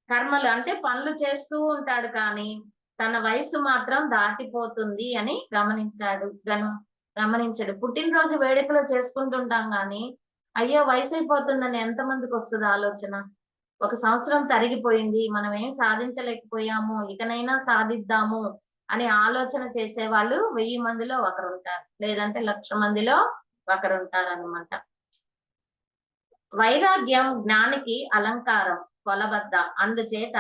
కర్మలు అంటే పనులు చేస్తూ ఉంటాడు, కానీ తన వయస్సు మాత్రం దాటిపోతుంది అని గమనించడు. పుట్టినరోజు వేడుకలు చేసుకుంటుంటాం కానీ అయ్యో వయసు అయిపోతుందని ఎంతమందికి వస్తుంది ఆలోచన? 1 సంవత్సరం తరిగిపోయింది, మనం ఏం సాధించలేకపోయాము, ఇకనైనా సాధిద్దాము అని ఆలోచన చేసే వాళ్ళు 1000 మందిలో ఒకరు ఉంటారు, లేదంటే 1,00,000 మందిలో ఒకరు ఉంటారు అన్నమాట. వైరాగ్యం జ్ఞానికి అలంకారం, కొలబద్ద. అందుచేత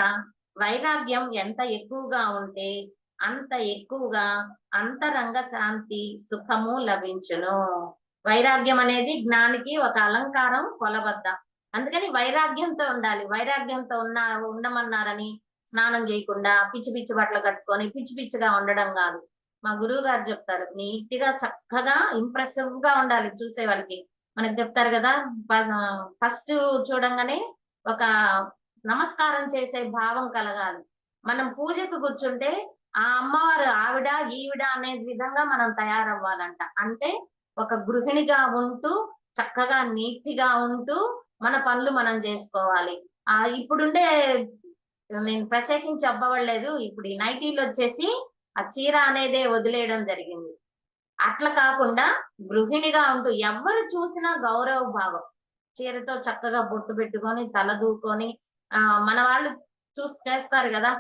వైరాగ్యం ఎంత ఎక్కువగా ఉంటే అంత ఎక్కువగా అంతరంగ శాంతి సుఖము లభించును. వైరాగ్యం అనేది జ్ఞానికి ఒక అలంకారం, కొలబద్ద. అందుకని వైరాగ్యంతో ఉండాలి. వైరాగ్యంతో ఉండమన్నారని స్నానం చేయకుండా పిచ్చి పిచ్చి బట్టలు కట్టుకొని పిచ్చి పిచ్చిగా ఉండడం కాదు. మా గురువు గారు చెప్తారు, నీట్ గా చక్కగా ఇంప్రెసివ్ గా ఉండాలి చూసే వాళ్ళకి. మనకు చెప్తారు కదా, ఫస్ట్ చూడంగానే ఒక నమస్కారం చేసే భావం కలగాలి. మనం పూజకు కూర్చుంటే ఆ అమ్మవారు ఆవిడ ఈవిడ అనే విధంగా మనం తయారవ్వాలంట. అంటే ఒక గృహిణిగా ఉంటూ చక్కగా నీట్గా ఉంటూ మన పనులు మనం చేసుకోవాలి. ఇప్పుడుండే, నేను ప్రత్యేకించి చెప్పవలేదు, ఇప్పుడు ఈ నైటీలు వచ్చేసి ఆ చీర అనేదే వదిలేయడం జరిగింది. అట్లా కాకుండా గృహిణిగా ఉంటూ ఎవరు చూసినా గౌరవ భావం, చీరతో చక్కగా బొట్టు పెట్టుకొని తల దూకొని, మన వాళ్ళు చేస్తారు కదా,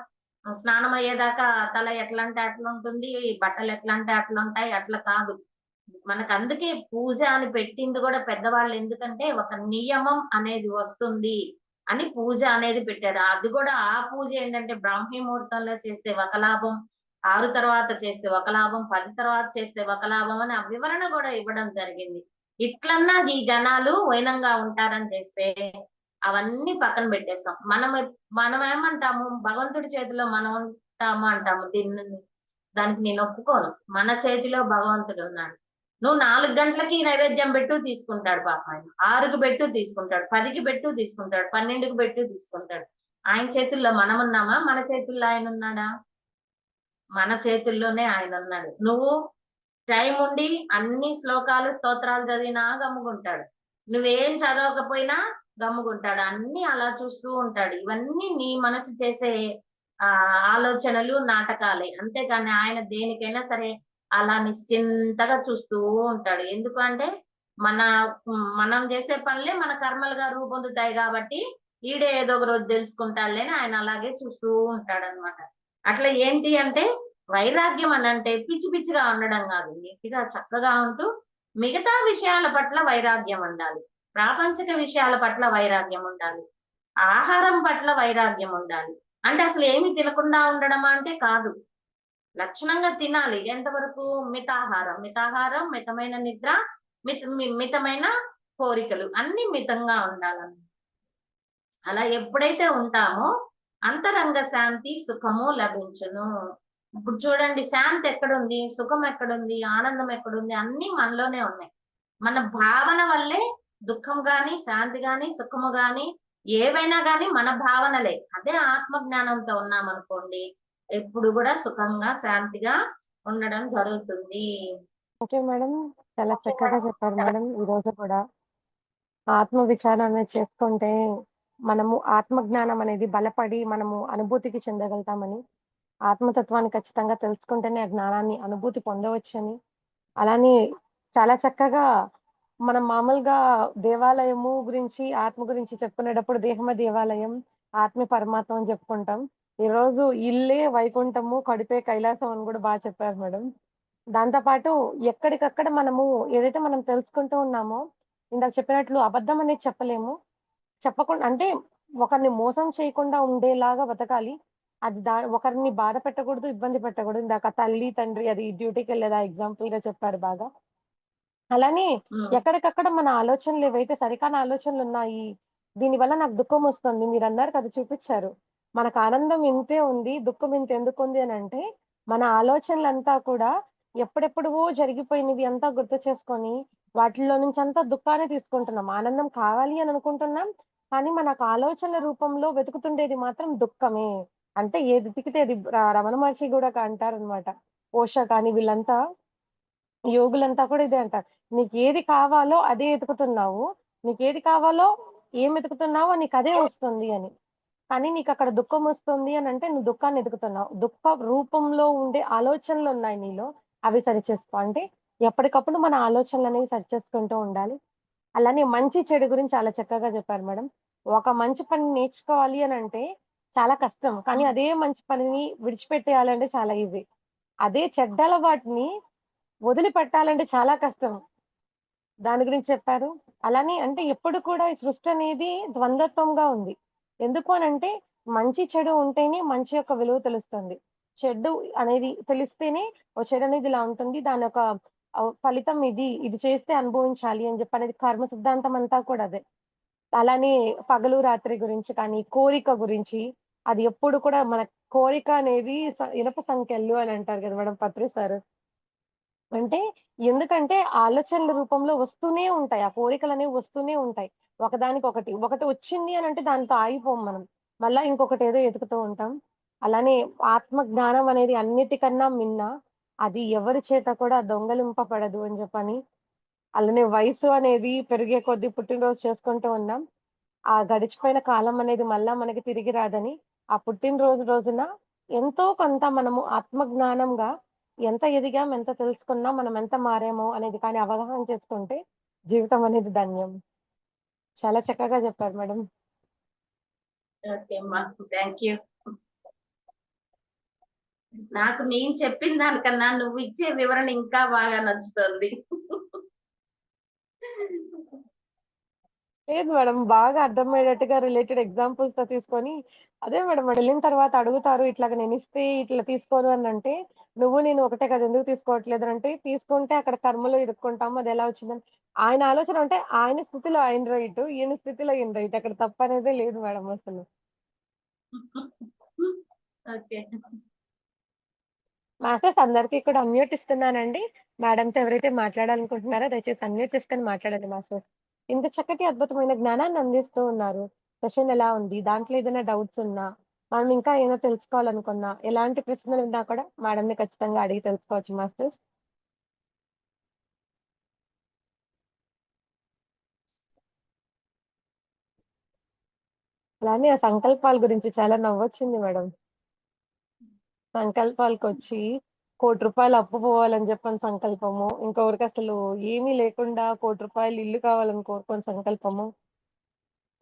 స్నానం అయ్యేదాకా తల ఎట్లా అంటే అట్లా ఉంటుంది, బట్టలు ఎట్లా అంటే అట్లా ఉంటాయి. అట్లా కాదు మనకు. అందుకే పూజ అని పెట్టింది కూడా పెద్దవాళ్ళు, ఎందుకంటే ఒక నియమం అనేది వస్తుంది అని పూజ అనేది పెట్టారు. అది కూడా ఆ పూజ ఏంటంటే బ్రాహ్మీ ముహూర్తంలో చేస్తే ఒక లాభం, 6 తర్వాత చేస్తే ఒక లాభం, 10 తర్వాత చేస్తే ఒక లాభం అని ఆ వివరణ కూడా ఇవ్వడం జరిగింది. ఇట్లన్నా ఈ జనాలు వైనంగా ఉంటారని చేస్తే అవన్నీ పక్కన పెట్టేస్తాం. మనం ఏమంటాము, భగవంతుడి చేతిలో మనం ఉంటాము అంటాము. దానికి నేను ఒప్పుకోను. మన చేతిలో భగవంతుడు ఉన్నాడు. నువ్వు 4 గంటలకి నైవేద్యం పెట్టు తీసుకుంటాడు పాపం ఆయన, 6కి పెట్టు తీసుకుంటాడు, 10కి పెట్టు తీసుకుంటాడు, 12కి పెట్టు తీసుకుంటాడు. ఆయన చేతుల్లో మనం ఉన్నామా? మన చేతుల్లో ఆయన ఉన్నాడా? మన చేతుల్లోనే ఆయన ఉన్నాడు. నువ్వు టైం ఉండి అన్ని శ్లోకాలు స్తోత్రాలు చదివినా గమ్ముకుంటాడు, నువ్వేం చదవకపోయినా గమ్ముకుంటాడు. అన్ని అలా చూస్తూ ఉంటాడు. ఇవన్నీ నీ మనసు చేసే ఆలోచనలు, నాటకాలే. అంతేకాని ఆయన దేనికైనా సరే అలా నిశ్చింతగా చూస్తూ ఉంటాడు. ఎందుకు అంటే మనం చేసే పనులే మన కర్మలుగా రూపొందుతాయి కాబట్టి ఈడే ఏదో ఒక రోజు తెలుసుకుంటాడులే అని ఆయన అలాగే చూస్తూ ఉంటాడు అనమాట. అట్లా ఏంటి అంటే వైరాగ్యం అని అంటే పిచ్చి పిచ్చిగా ఉండడం కాదు, నీట్గా చక్కగా ఉంటూ మిగతా విషయాల పట్ల వైరాగ్యం ఉండాలి, ప్రాపంచిక విషయాల పట్ల వైరాగ్యం ఉండాలి, ఆహారం పట్ల వైరాగ్యం ఉండాలి. అంటే అసలు ఏమి తినకుండా ఉండడం అంటే కాదు, లక్షణంగా తినాలి. ఎంతవరకు? మితాహారం, మితమైన నిద్ర, మితమైన కోరికలు, అన్ని మితంగా ఉండాలని. అలా ఎప్పుడైతే ఉంటామో అంతరంగ శాంతి సుఖము లభించును. ఇప్పుడు చూడండి, శాంతి ఎక్కడుంది, సుఖం ఎక్కడుంది, ఆనందం ఎక్కడుంది? అన్ని మనలోనే ఉన్నాయి. మన భావన వల్లే దుఃఖం గాని, శాంతి గాని, సుఖము గాని, ఏవైనా గాని మన భావనలే. అదే ఆత్మజ్ఞానంతో ఉన్నామనుకోండి, ఎప్పుడు కూడా సుఖంగా శాంతిగా ఉండడం జరుగుతుంది. ఓకే మేడం, చాలా చక్కగా చెప్పారు మేడం. ఈ రోజు కూడా ఆత్మ విచారణ అనేది చేసుకుంటే మనము ఆత్మజ్ఞానం అనేది బలపడి మనము అనుభూతికి చెందగలుగుతామని, ఆత్మతత్వాన్ని ఖచ్చితంగా తెలుసుకుంటేనే ఆ జ్ఞానాన్ని అనుభూతి పొందవచ్చని, అలానే చాలా చక్కగా మనం మామూలుగా దేవాలయము గురించి, ఆత్మ గురించి చెప్పుకునేటప్పుడు దేహమే దేవాలయం, ఆత్మే పరమాత్మ అని చెప్పుకుంటాం. ఈరోజు ఇల్లే వైకుంఠము, కడుపే కైలాసం అని కూడా చెప్పారు మేడం. దాంతో పాటు ఎక్కడికక్కడ మనము ఏదైతే మనం తెలుసుకుంటూ ఉన్నామో, ఇందాక చెప్పినట్లు అబద్ధం అనేది చెప్పలేము. చెప్పకుండా అంటే ఒకరిని మోసం చేయకుండా ఉండేలాగా బతకాలి. అది ఒకరిని బాధ పెట్టకూడదు, ఇబ్బంది పెట్టకూడదు. ఇందాక తల్లి, తండ్రి అది డ్యూటీకెళ్ళేదా ఎగ్జాంపుల్‌గా చెప్పారు బాగా. అలానే ఉమ్, ఎక్కడికక్కడ మన ఆలోచనలు ఏవైతే సరికాని ఆలోచనలున్నాయి. దీనివల్ల నాకు దుఃఖమొస్తుంది. మీరన్నారు కదా! చూపిచ్చారు. మనకు ఆనందం ఇంతే ఉంది. దుఃఖం ఇంతెందుకుంది అనంటే, మన ఆలోచనలంతా కూడా ఎప్పుడెప్పుడువో జరిగిపోయినవి అంతా గుర్తు చేసుకొని, వాటిల్లో నుంచంతా దుఃఖాన్ని తీసుకుంటున్నాం. ఆనందం కావాలి అని అనుకుంటున్నాం. కానీ మనకు ఆలోచనల రూపంలో వెతుకుతుండేది మాత్రం దుఃఖమే. అంటే ఏది తికితే అది రమణ మహర్షి గూడా అంటారనమాట. ఓషో కానీ వీళ్ళంతా యోగులంతా కూడా ఇదే అంటారు. నీకేది కావాలో అదే ఎతుకుతున్నావు. నీకేది కావాలో ఏం ఎతుకుతున్నావో నీకదే వస్తుంది అని. కానీ నీకక్కడ దుఃఖమొస్తుంది అనంటే నువ్వు దుఃఖాన్ని ఎతుకుతున్నావు. దుఃఖ రూపంలో ఉండే ఆలోచనలున్నాయి నీలో. అవి సరిచేసుకో. అంటే ఎప్పటికప్పుడు మన ఆలోచనలనేవి సరిచేసుకుంటూ ఉండాలి. అలానే మంచి, చెడు గురించి చాలా చక్కగా చెప్పారు మేడం. ఒక మంచి పని నేర్చుకోవాలి అనంటే చాలా కష్టం. కానీ ఉమ్, అదే మంచి పనిని విడిచిపెట్టేయాలంటే చాలా ఈజీ. అదే చెడ్డలవాటిని వదిలిపెట్టాలంటే చాలా కష్టం. దాని గురించి చెప్పారు. అలానే అంటే ఎప్పుడు కూడా ఈ సృష్టనేది ద్వంద్వత్వంగా ఉంది. ఎందుకు అనంటే మంచి, చెడు ఉంటేనే మంచి యొక్క విలువ తెలుస్తుంది. చెడ్డు అనేది తెలిస్తేనే ఓ చెడనేది ఇలా ఉంటుంది. దానొక ఫలితం ఇది. ఇది చేస్తే అనుభవించాలి అని జెప్పనేది కర్మ సిద్ధాంతం అంతా కూడా అదే. అలానే పగలు, రాత్రి గురించి కానీ, కోరిక గురించి అది ఎప్పుడు కూడా మన కోరిక అనేది ఇనప సంకెళ్ళు అని అంటారు గదా! మేడం పత్రి సారు. అంటే ఎందుకంటే ఆలోచనల రూపంలో వస్తూనే ఉంటాయి. ఆ కోరికలనేవి వస్తూనే ఉంటాయి. ఒకదానికొకటి. ఒకటి వచ్చింది అనంటే దాంతో ఆగిపోము మనం. మళ్ళా ఇంకొకటేదో ఎతుకుతూ ఉంటాం. అలానే ఆత్మ జ్ఞానం అనేది అన్నిటికన్నా మిన్న. అది ఎవరి చేత కూడా దొంగలింపబడదు అని జెప్పని. అలానే వయసు అనేది పెరిగే కొద్దీ పుట్టినరోజు చేసుకుంటూ ఉన్నాం. ఆ గడిచిపోయిన కాలం అనేది మళ్ళా మనకి తిరిగి రాదని, ఆ పుట్టినరోజు రోజున ఎంతో కొంత మనము ఆత్మజ్ఞానంగా ఎంత ఎదిగాం, ఎంత తెలుసుకున్నాం, మనం ఎంత మారామో అనేది కానీ అవగాహన చేసుకుంటే జీవితం అనేది ధన్యం. చాలా చక్కగా చెప్పారు మేడం. ఓకే అమ్మా, థ్యాంక్ యూ. నాకు నేను చెప్పిన దానికన్నా నువ్వు ఇచ్చే వివరణ ఇంకా బాగా నచ్చుతుంది. లేదు మేడం. బాగా అర్థమయ్యేటట్టుగా రిలేటెడ్ ఎగ్జాంపుల్స్‌తో తీసుకొని అదే మేడం వెళ్ళిన తర్వాత అడుగుతారు. ఇట్లాగ నేనిస్తే ఇట్లా తీసుకోను అనంటే, నువ్వు నేను ఒకటే కదా! ఎందుకు తీసుకోవట్లేదు అనంటే, తీసుకుంటే అక్కడ కర్మలో ఇరుక్కుంటాము. అదెలా వచ్చిందని ఆయన ఆలోచన అంటే ఆయన స్థితిలో ఆయన రైటు. ఈయన స్థితిలో ఈయన రైట్. అక్కడ తప్పనేదే లేదు మేడం అసలు. ఓకే. మాస్టర్స్ అందరికీ కూడా అన్మ్యూట్ ఇస్తున్నానండి. మేడమ్‌తో ఎవరైతే మాట్లాడాలనుకుంటున్నారో దయచేసి అన్మ్యూట్ చేసుకొని మాట్లాడండి మాస్టర్స్. ఇంత చక్కటి అద్భుతమైన జ్ఞానాన్ని అందిస్తూ ఉన్నారు. సెషన్ ఎలా ఉంది? దాంట్లో ఏదైనా డౌట్స్ ఉన్నా, మనం ఇంకా ఏమైనా తెలుసుకోవాలనుకున్నా, ఎలాంటి ప్రశ్నలున్నా కూడా మేడమ్‌ని ఖచ్చితంగా అడిగి తెలుసుకోవచ్చు మాస్టర్స్. అలానే ఆ సంకల్పాల గురించి చాలా నవ్వొచ్చింది మేడం. సంకల్పాలకొచ్చి రూ. 1,00,00,000 అప్పు పోవాలని చెప్పని సంకల్పము. ఇంకొకరికసలు ఏమీ లేకుండా రూ. 1,00,00,000 ఇల్లు కావాలని కోరుకొని సంకల్పము.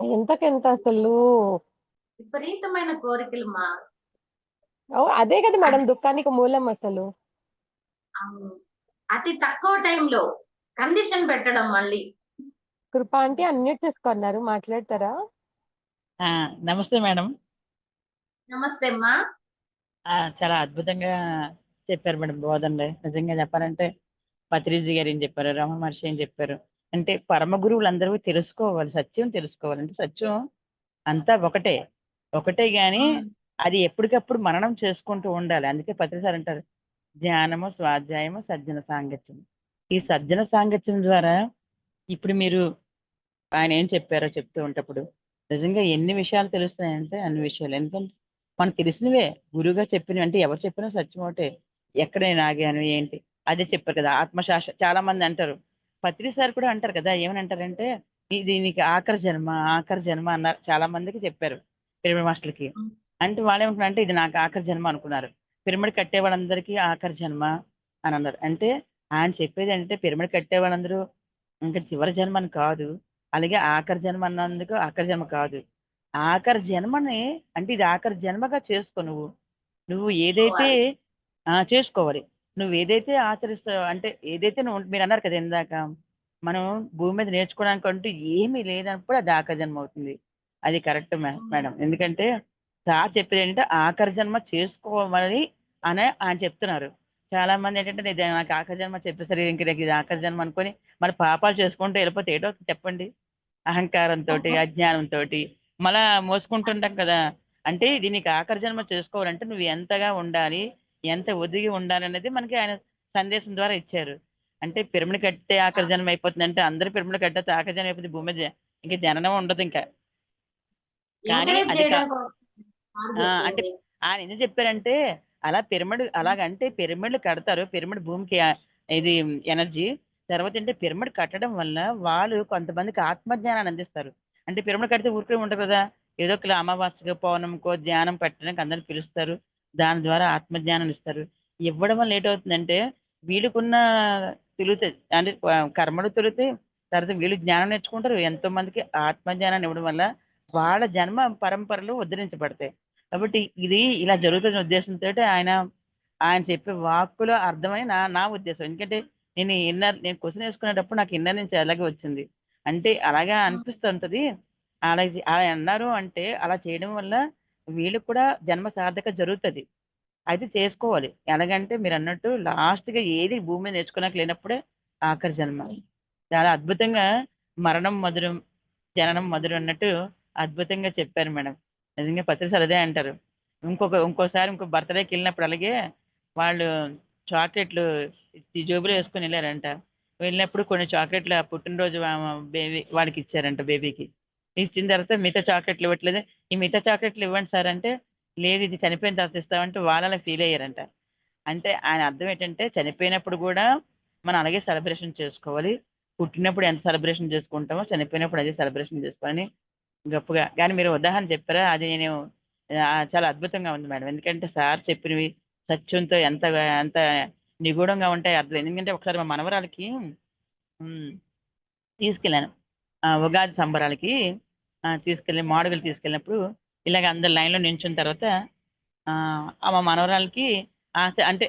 ఎంతకెంత అసలు. విపరీతమైన కోరికలు మా. అదే కదా మేడం అది దుఃఖానికి మూలం అసలు. అవును. అతి తక్కువ టైంలో కండిషన్ పెట్టడం మళ్ళీ. కృప ఆంటీ అన్మ్యూట్ చేసుకున్నారు. మాట్లాడతారా? ఆ! నమస్తే మేడం. నమస్తే అమ్మా. చాలా అద్భుతంగా చెప్పారు మేడం బోధనలు. నిజంగా చెప్పాలంటే పత్రిజీ గారు ఏం చెప్పారు, రమణ మహర్షి ఏం చెప్పారు. అంటే పరమ గురువులందరూ తెలుసుకోవాలి. సత్యం తెలుసుకోవాలి. అంటే సత్యం అంతా ఒకటే. ఒకటే గాని ఉమ్, అది ఎప్పటికప్పుడు మననం చేసుకుంటూ ఉండాలి. అందుకే పత్రి సార్ అంటారు, ధ్యానము, స్వాధ్యాయము, సజ్జన సాంగత్యం. ఈ సజ్జన సాంగత్యం ద్వారా ఇప్పుడు మీరు ఆయన ఏం చెప్పారో చెప్తూ ఉంటప్పుడు నిజంగా ఎన్ని విషయాలు తెలుస్తున్నాయంటే అన్ని విషయాలు. ఎందుకంటే మనకు తెలిసినవే గురువుగా చెప్పినవి. అంటే ఎవరు చెప్పినా సత్యం ఒకటే. ఎక్కడ నేను ఆగాను ఏంటి అదే చెప్పారు కదా ఆత్మశాస్త్ర. చాలా మంది అంటారు, పత్రి సార్ కూడా అంటారు కదా, ఏమని అంటారంటే ఇది నీకు ఆఖరి జన్మ అన్నారు, చాలా మందికి చెప్పారు పిరమిడ్ మాస్టర్లకి. అంటే వాళ్ళు ఏమంటున్నారు అంటే ఇది నాకు ఆఖరి జన్మ అనుకున్నారు. పిరమిడ్ కట్టే వాళ్ళందరికీ ఆఖరి జన్మ అని అన్నారు. అంటే ఆయన చెప్పేది అంటే పిరమిడ్ కట్టే వాళ్ళందరూ ఇంకా చివరి జన్మ అని కాదు, అలాగే ఆఖరి జన్మ అన్నందుకు ఆఖరి జన్మ కాదు. ఆఖరి జన్మని అంటే ఇది ఆఖరి జన్మగా చేసుకో. నువ్వు ఏదైతే చేసుకోవాలి, నువ్వు ఏదైతే ఆచరిస్తావు అంటే ఏదైతే మీరు అన్నారు కదా ఇందాక, మనం భూమి మీద నేర్చుకోవడానికి అంటూ ఏమీ లేనప్పుడు అది ఆఖరి జన్మ అవుతుంది. అది కరెక్ట్ మేడం. ఎందుకంటే సార్ చెప్పేది ఏంటంటే ఆఖరి జన్మ చేసుకోవాలి అని ఆయన చెప్తున్నారు. చాలా మంది ఏంటంటే ఇది నాకు ఆఖరి జన్మ చెప్పేసరి ఇంక ఇది ఆఖరి జన్మ అనుకొని మన పాపాలు చేసుకుంటూ వెళ్ళిపోతే ఏటో చెప్పండి. అహంకారంతో అజ్ఞానంతో మళ్ళా మోసుకుంటుంటాం కదా. అంటే దీనికి ఆఖరి జన్మ చేసుకోవాలంటే నువ్వు ఎంతగా ఉండాలి, ఎంత ఒదిగి ఉండాలి అనేది మనకి ఆయన సందేశం ద్వారా ఇచ్చారు. అంటే పిరమిడ్ కట్టే ఆఖరి జన్మ అయిపోతుంది అంటే అందరూ పిరమిడ్ కట్టేస్తే ఆఖరి జన్మ అయిపోతుంది, భూమి మీద ఇంకా జననం ఉండదు ఇంకా. కానీ అది అంటే ఆయన ఎందుకు చెప్పారంటే అలా పిరమిడ్ అలాగంటే పిరమిడ్లు కడతారు, పిరమిడ్ భూమికి ఇది ఎనర్జీ. తర్వాత అంటే పిరమిడ్ కట్టడం వల్ల వాళ్ళు కొంతమందికి ఆత్మజ్ఞానాన్ని అందిస్తారు. అంటే పిరమిడ్ కడితే ఊరికే ఉండదు కదా, ఏదో ఒక అమావాస్యకో పౌర్ణమికో ధ్యానం పెట్టడానికి అందరిని పిలుస్తారు, దాని ద్వారా ఆత్మజ్ఞానం ఇస్తారు. ఇవ్వడం వల్ల ఏటవుతుందంటే వీళ్ళకున్న తెలుగుతాయి అంటే కర్మలు తొలితే, తర్వాత వీళ్ళు జ్ఞానం నేర్చుకుంటారు. ఎంతో మందికి ఆత్మజ్ఞానాన్ని ఇవ్వడం వల్ల వాళ్ళ జన్మ పరంపరలు ఉద్ధరించబడతాయి. కాబట్టి ఇది ఇలా జరుగుతున్న ఉద్దేశంతో ఆయన చెప్పే వాక్కులో అర్థమని నా ఉద్దేశం. ఎందుకంటే నేను క్వశ్చన్ వేసుకునేటప్పుడు నాకు ఇన్నర్ నుంచి అలాగే వచ్చింది. అంటే అలాగా అనిపిస్తుంటది. అలా అన్నారు అంటే అలా చేయడం వల్ల వీళ్ళకి కూడా జన్మ సార్థక జరుగుతుంది. అయితే చేసుకోవాలి. ఎలాగంటే మీరు అన్నట్టు లాస్ట్గా ఏది భూమి మీద నేర్చుకోడానికి లేనప్పుడే ఆఖరి జన్మ. చాలా అద్భుతంగా మరణం మధురం జననం మధురం అన్నట్టు అద్భుతంగా చెప్పారు మేడం. నిజంగా పత్రిసారి అదే అంటారు. ఇంకోసారి ఇంకో బర్త్డేకి వెళ్ళినప్పుడు అలాగే వాళ్ళు చాక్లెట్లు జోబులో వేసుకొని వెళ్ళారంట. వెళ్ళినప్పుడు కొన్ని చాక్లెట్లు ఆ పుట్టినరోజు బేబీ వాడికి ఇచ్చారంట, బేబీకి. ఇచ్చిన తర్వాత మిగతా చాక్లెట్లు ఇవ్వట్లేదు. ఈ మిగతా చాక్లెట్లు ఇవ్వండి సార్ అంటే, లేదు ఇది చనిపోయిన తర్వాత ఇస్తామంటే వాళ్ళు అలా ఫీల్ అయ్యారంట. అంటే ఆయన అర్థం ఏంటంటే చనిపోయినప్పుడు కూడా మనం అలాగే సెలబ్రేషన్ చేసుకోవాలి, పుట్టినప్పుడు ఎంత సెలబ్రేషన్ చేసుకుంటామో చనిపోయినప్పుడు అదే సెలబ్రేషన్ చేసుకోవాలని గొప్పగా. కానీ మీరు ఉదాహరణ చెప్పారా, అది నేను చాలా అద్భుతంగా ఉంది మేడం. ఎందుకంటే సార్ చెప్పినవి సత్యంతో ఎంత ఎంత నిగూఢంగా ఉంటాయి అర్థం. ఎందుకంటే ఒకసారి మా మనవరాలకి తీసుకెళ్ళాను ఉగాది సంబరాలకి. తీసుకెళ్ళి మాడుగులు తీసుకెళ్ళినప్పుడు ఇలాగ అందరు లైన్లో నించున్న తర్వాత మా మనవరాలకి అంటే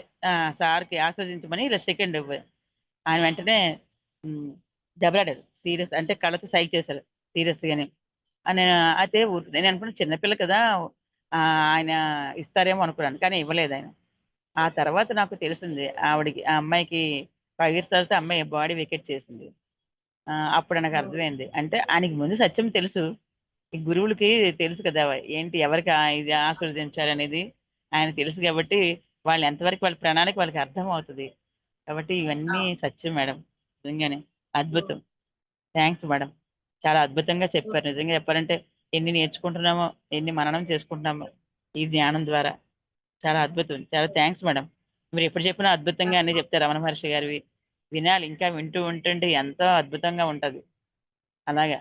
సార్కి ఆస్వాదించమని ఇలా సెకండ్ ఇవ్వాలి. ఆయన వెంటనే దెబ్బలాడారు సీరియస్, అంటే కళ్ళతో సైక్ చేశారు సీరియస్గానే. అయితే నేను అనుకున్న చిన్నపిల్ల కదా ఆయన ఇస్తారేమో అనుకున్నాను, కానీ ఇవ్వలేదు ఆయన. ఆ తర్వాత నాకు తెలిసింది ఆవిడకి, ఆ అమ్మాయికి 5 years తర్వాత అమ్మాయి బాడీ వెకేట్ చేసింది. అప్పుడు నాకు అర్థమైంది. అంటే ఆయనకి ముందు సత్యం తెలుసు, ఈ గురువులకి తెలుసు కదా ఏంటి ఎవరికి ఇది ఆస్వాదించాలనేది ఆయన తెలుసు. కాబట్టి వాళ్ళు ఎంతవరకు వాళ్ళ ప్రణాళిక వాళ్ళకి అర్థం అవుతుంది. కాబట్టి ఇవన్నీ సత్యం మేడం. నిజంగానే అద్భుతం. థ్యాంక్స్ మేడం, చాలా అద్భుతంగా చెప్పారు. నిజంగా చెప్పారంటే ఎన్ని నేర్చుకుంటున్నామో, ఎన్ని మననం చేసుకుంటున్నామో ఈ ధ్యానం ద్వారా. చాలా అద్భుతం. చాలా థ్యాంక్స్ మేడం. మీరు ఎప్పుడు చెప్పినా అద్భుతంగా అన్ని చెప్తారు. రమణ మహర్షి గారివి వినాలి, ఇంకా వింటూ ఉంటుంటే ఎంతో అద్భుతంగా ఉంటుంది. అలాగా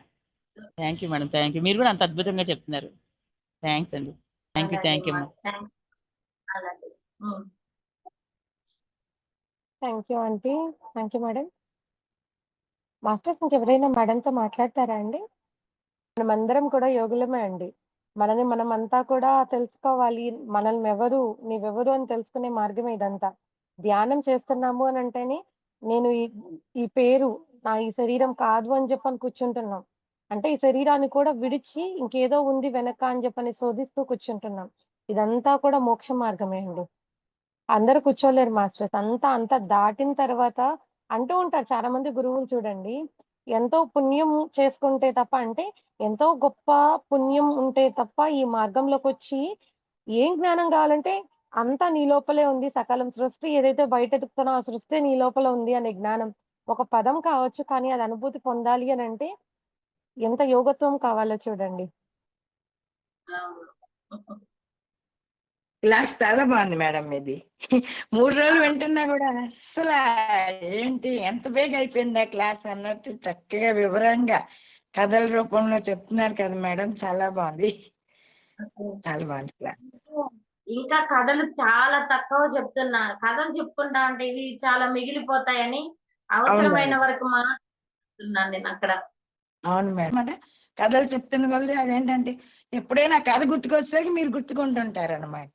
thank you madam, thank you. మీరు కూడా అంత అద్భుతంగా చెప్తున్నారు. థ్యాంక్స్ అండి. Thank you madam. Thank you aunty. Thank you madam. Masters ఇంకెవరైనా మేడంతో మాట్లాడతారా అండి? మనమందరం కూడా యోగులమే అండి. మనని మనమంతా కూడా తెలుసుకోవాలి. మనల్ని నీవెవరు అని తెలుసుకునే మార్గమే ఇదంతా. ధ్యానం చేస్తున్నాము అని అంటేనే నేను ఈ పేరు ఈ శరీరం కాదు అని చెప్పని కూర్చుంటున్నాం. అంటే ఈ శరీరాన్ని కూడా విడిచి ఇంకేదో ఉంది వెనక అని చెప్పని శోధిస్తూ కూర్చుంటున్నాం. ఇదంతా కూడా మోక్ష మార్గమే అండి. అందరూ కూర్చోలేరు మాస్టర్స్. అంతా దాటిన తర్వాత అంటూ ఉంటారు చాలా మంది గురువులు చూడండి. ఎంతో పుణ్యం చేసుకుంటే తప్ప, అంటే ఎంతో గొప్ప పుణ్యం ఉంటే తప్ప ఈ మార్గంలోకొచ్చి ఏం జ్ఞానం కావాలంటే అంతా నీ లోపలే ఉంది. సకలం సృష్టి ఏదైతే బయట ఎదుగుతున్నావో ఆ సృష్టి నీ లోపల ఉంది అనే జ్ఞానం ఒక పదం కావచ్చు. కానీ అది అనుభూతి పొందాలి అని అంటే ఎంత యోగత్వం కావాలో చూడండి. క్లాస్ చాలా బాగుంది మేడం. ఇది 3 రోజులు వింటున్నా కూడా అస్సలు ఏంటి ఎంత బేగా అయిపోయిందా క్లాస్ అన్నట్టు చక్కగా వివరంగా కథల రూపంలో చెప్తున్నారు కదా మేడం, చాలా బాగుంది. చాలా బాగుంది క్లాస్. ఇంకా కథలు చాలా తక్కువ చెప్తున్నా. కథలు చెప్పుకుంటా అంటే ఇవి చాలా మిగిలిపోతాయని అవసరమైన మేడం. వరకు మాత్రం చెప్తున్నాను నేను అక్కడ. అవును మేడం. అంటే కథలు చెప్తున్న కొద్దీ అదేంటంటే ఎప్పుడైనా కథ గుర్తుకొచ్చాక మీరు గుర్తుకుంటుంటారు అనమాట.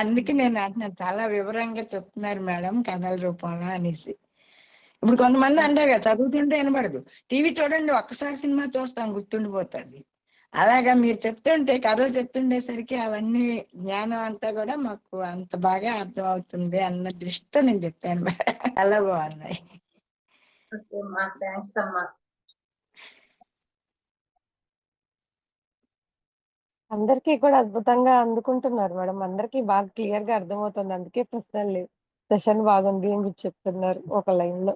అందుకే నేను అంటున్నాను, చాలా వివరంగా చెప్తున్నారు మేడం కథల రూపంలో అనేసి. ఇప్పుడు కొంతమంది అంటారు కదా, చదువుతుంటే వినపడదు, టీవీ చూడండి ఒక్కసారి సినిమా చూస్తాం గుర్తుండిపోతుంది. అలాగా మీరు చెప్తుంటే, కథలు చెప్తుండేసరికి అవన్నీ జ్ఞానం అంతా కూడా మాకు అంత బాగా అర్థం అవుతుంది అన్న దృష్టితో నేను చెప్పాను మేడం. చాలా బాగున్నాయి. ఓకే అమ్మా, థ్యాంక్స్ అమ్మా. అందరికీ కూడా అద్భుతంగా అందుకుంటున్నారు మేడం. అందరికీ బాగా క్లియర్ గా అర్థమవుతుంది. అందుకే ప్రశ్నలు లేవు. సెషన్ బాగుంది అని చెప్పి చెప్తున్నారు ఒక లైన్ లో.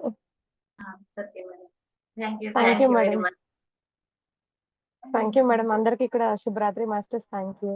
Okay madam. Thank you thank you very madam. Much. Thank you madam. అందరికీ కూడా శుభరాత్రి మాస్టర్స్. Thank you.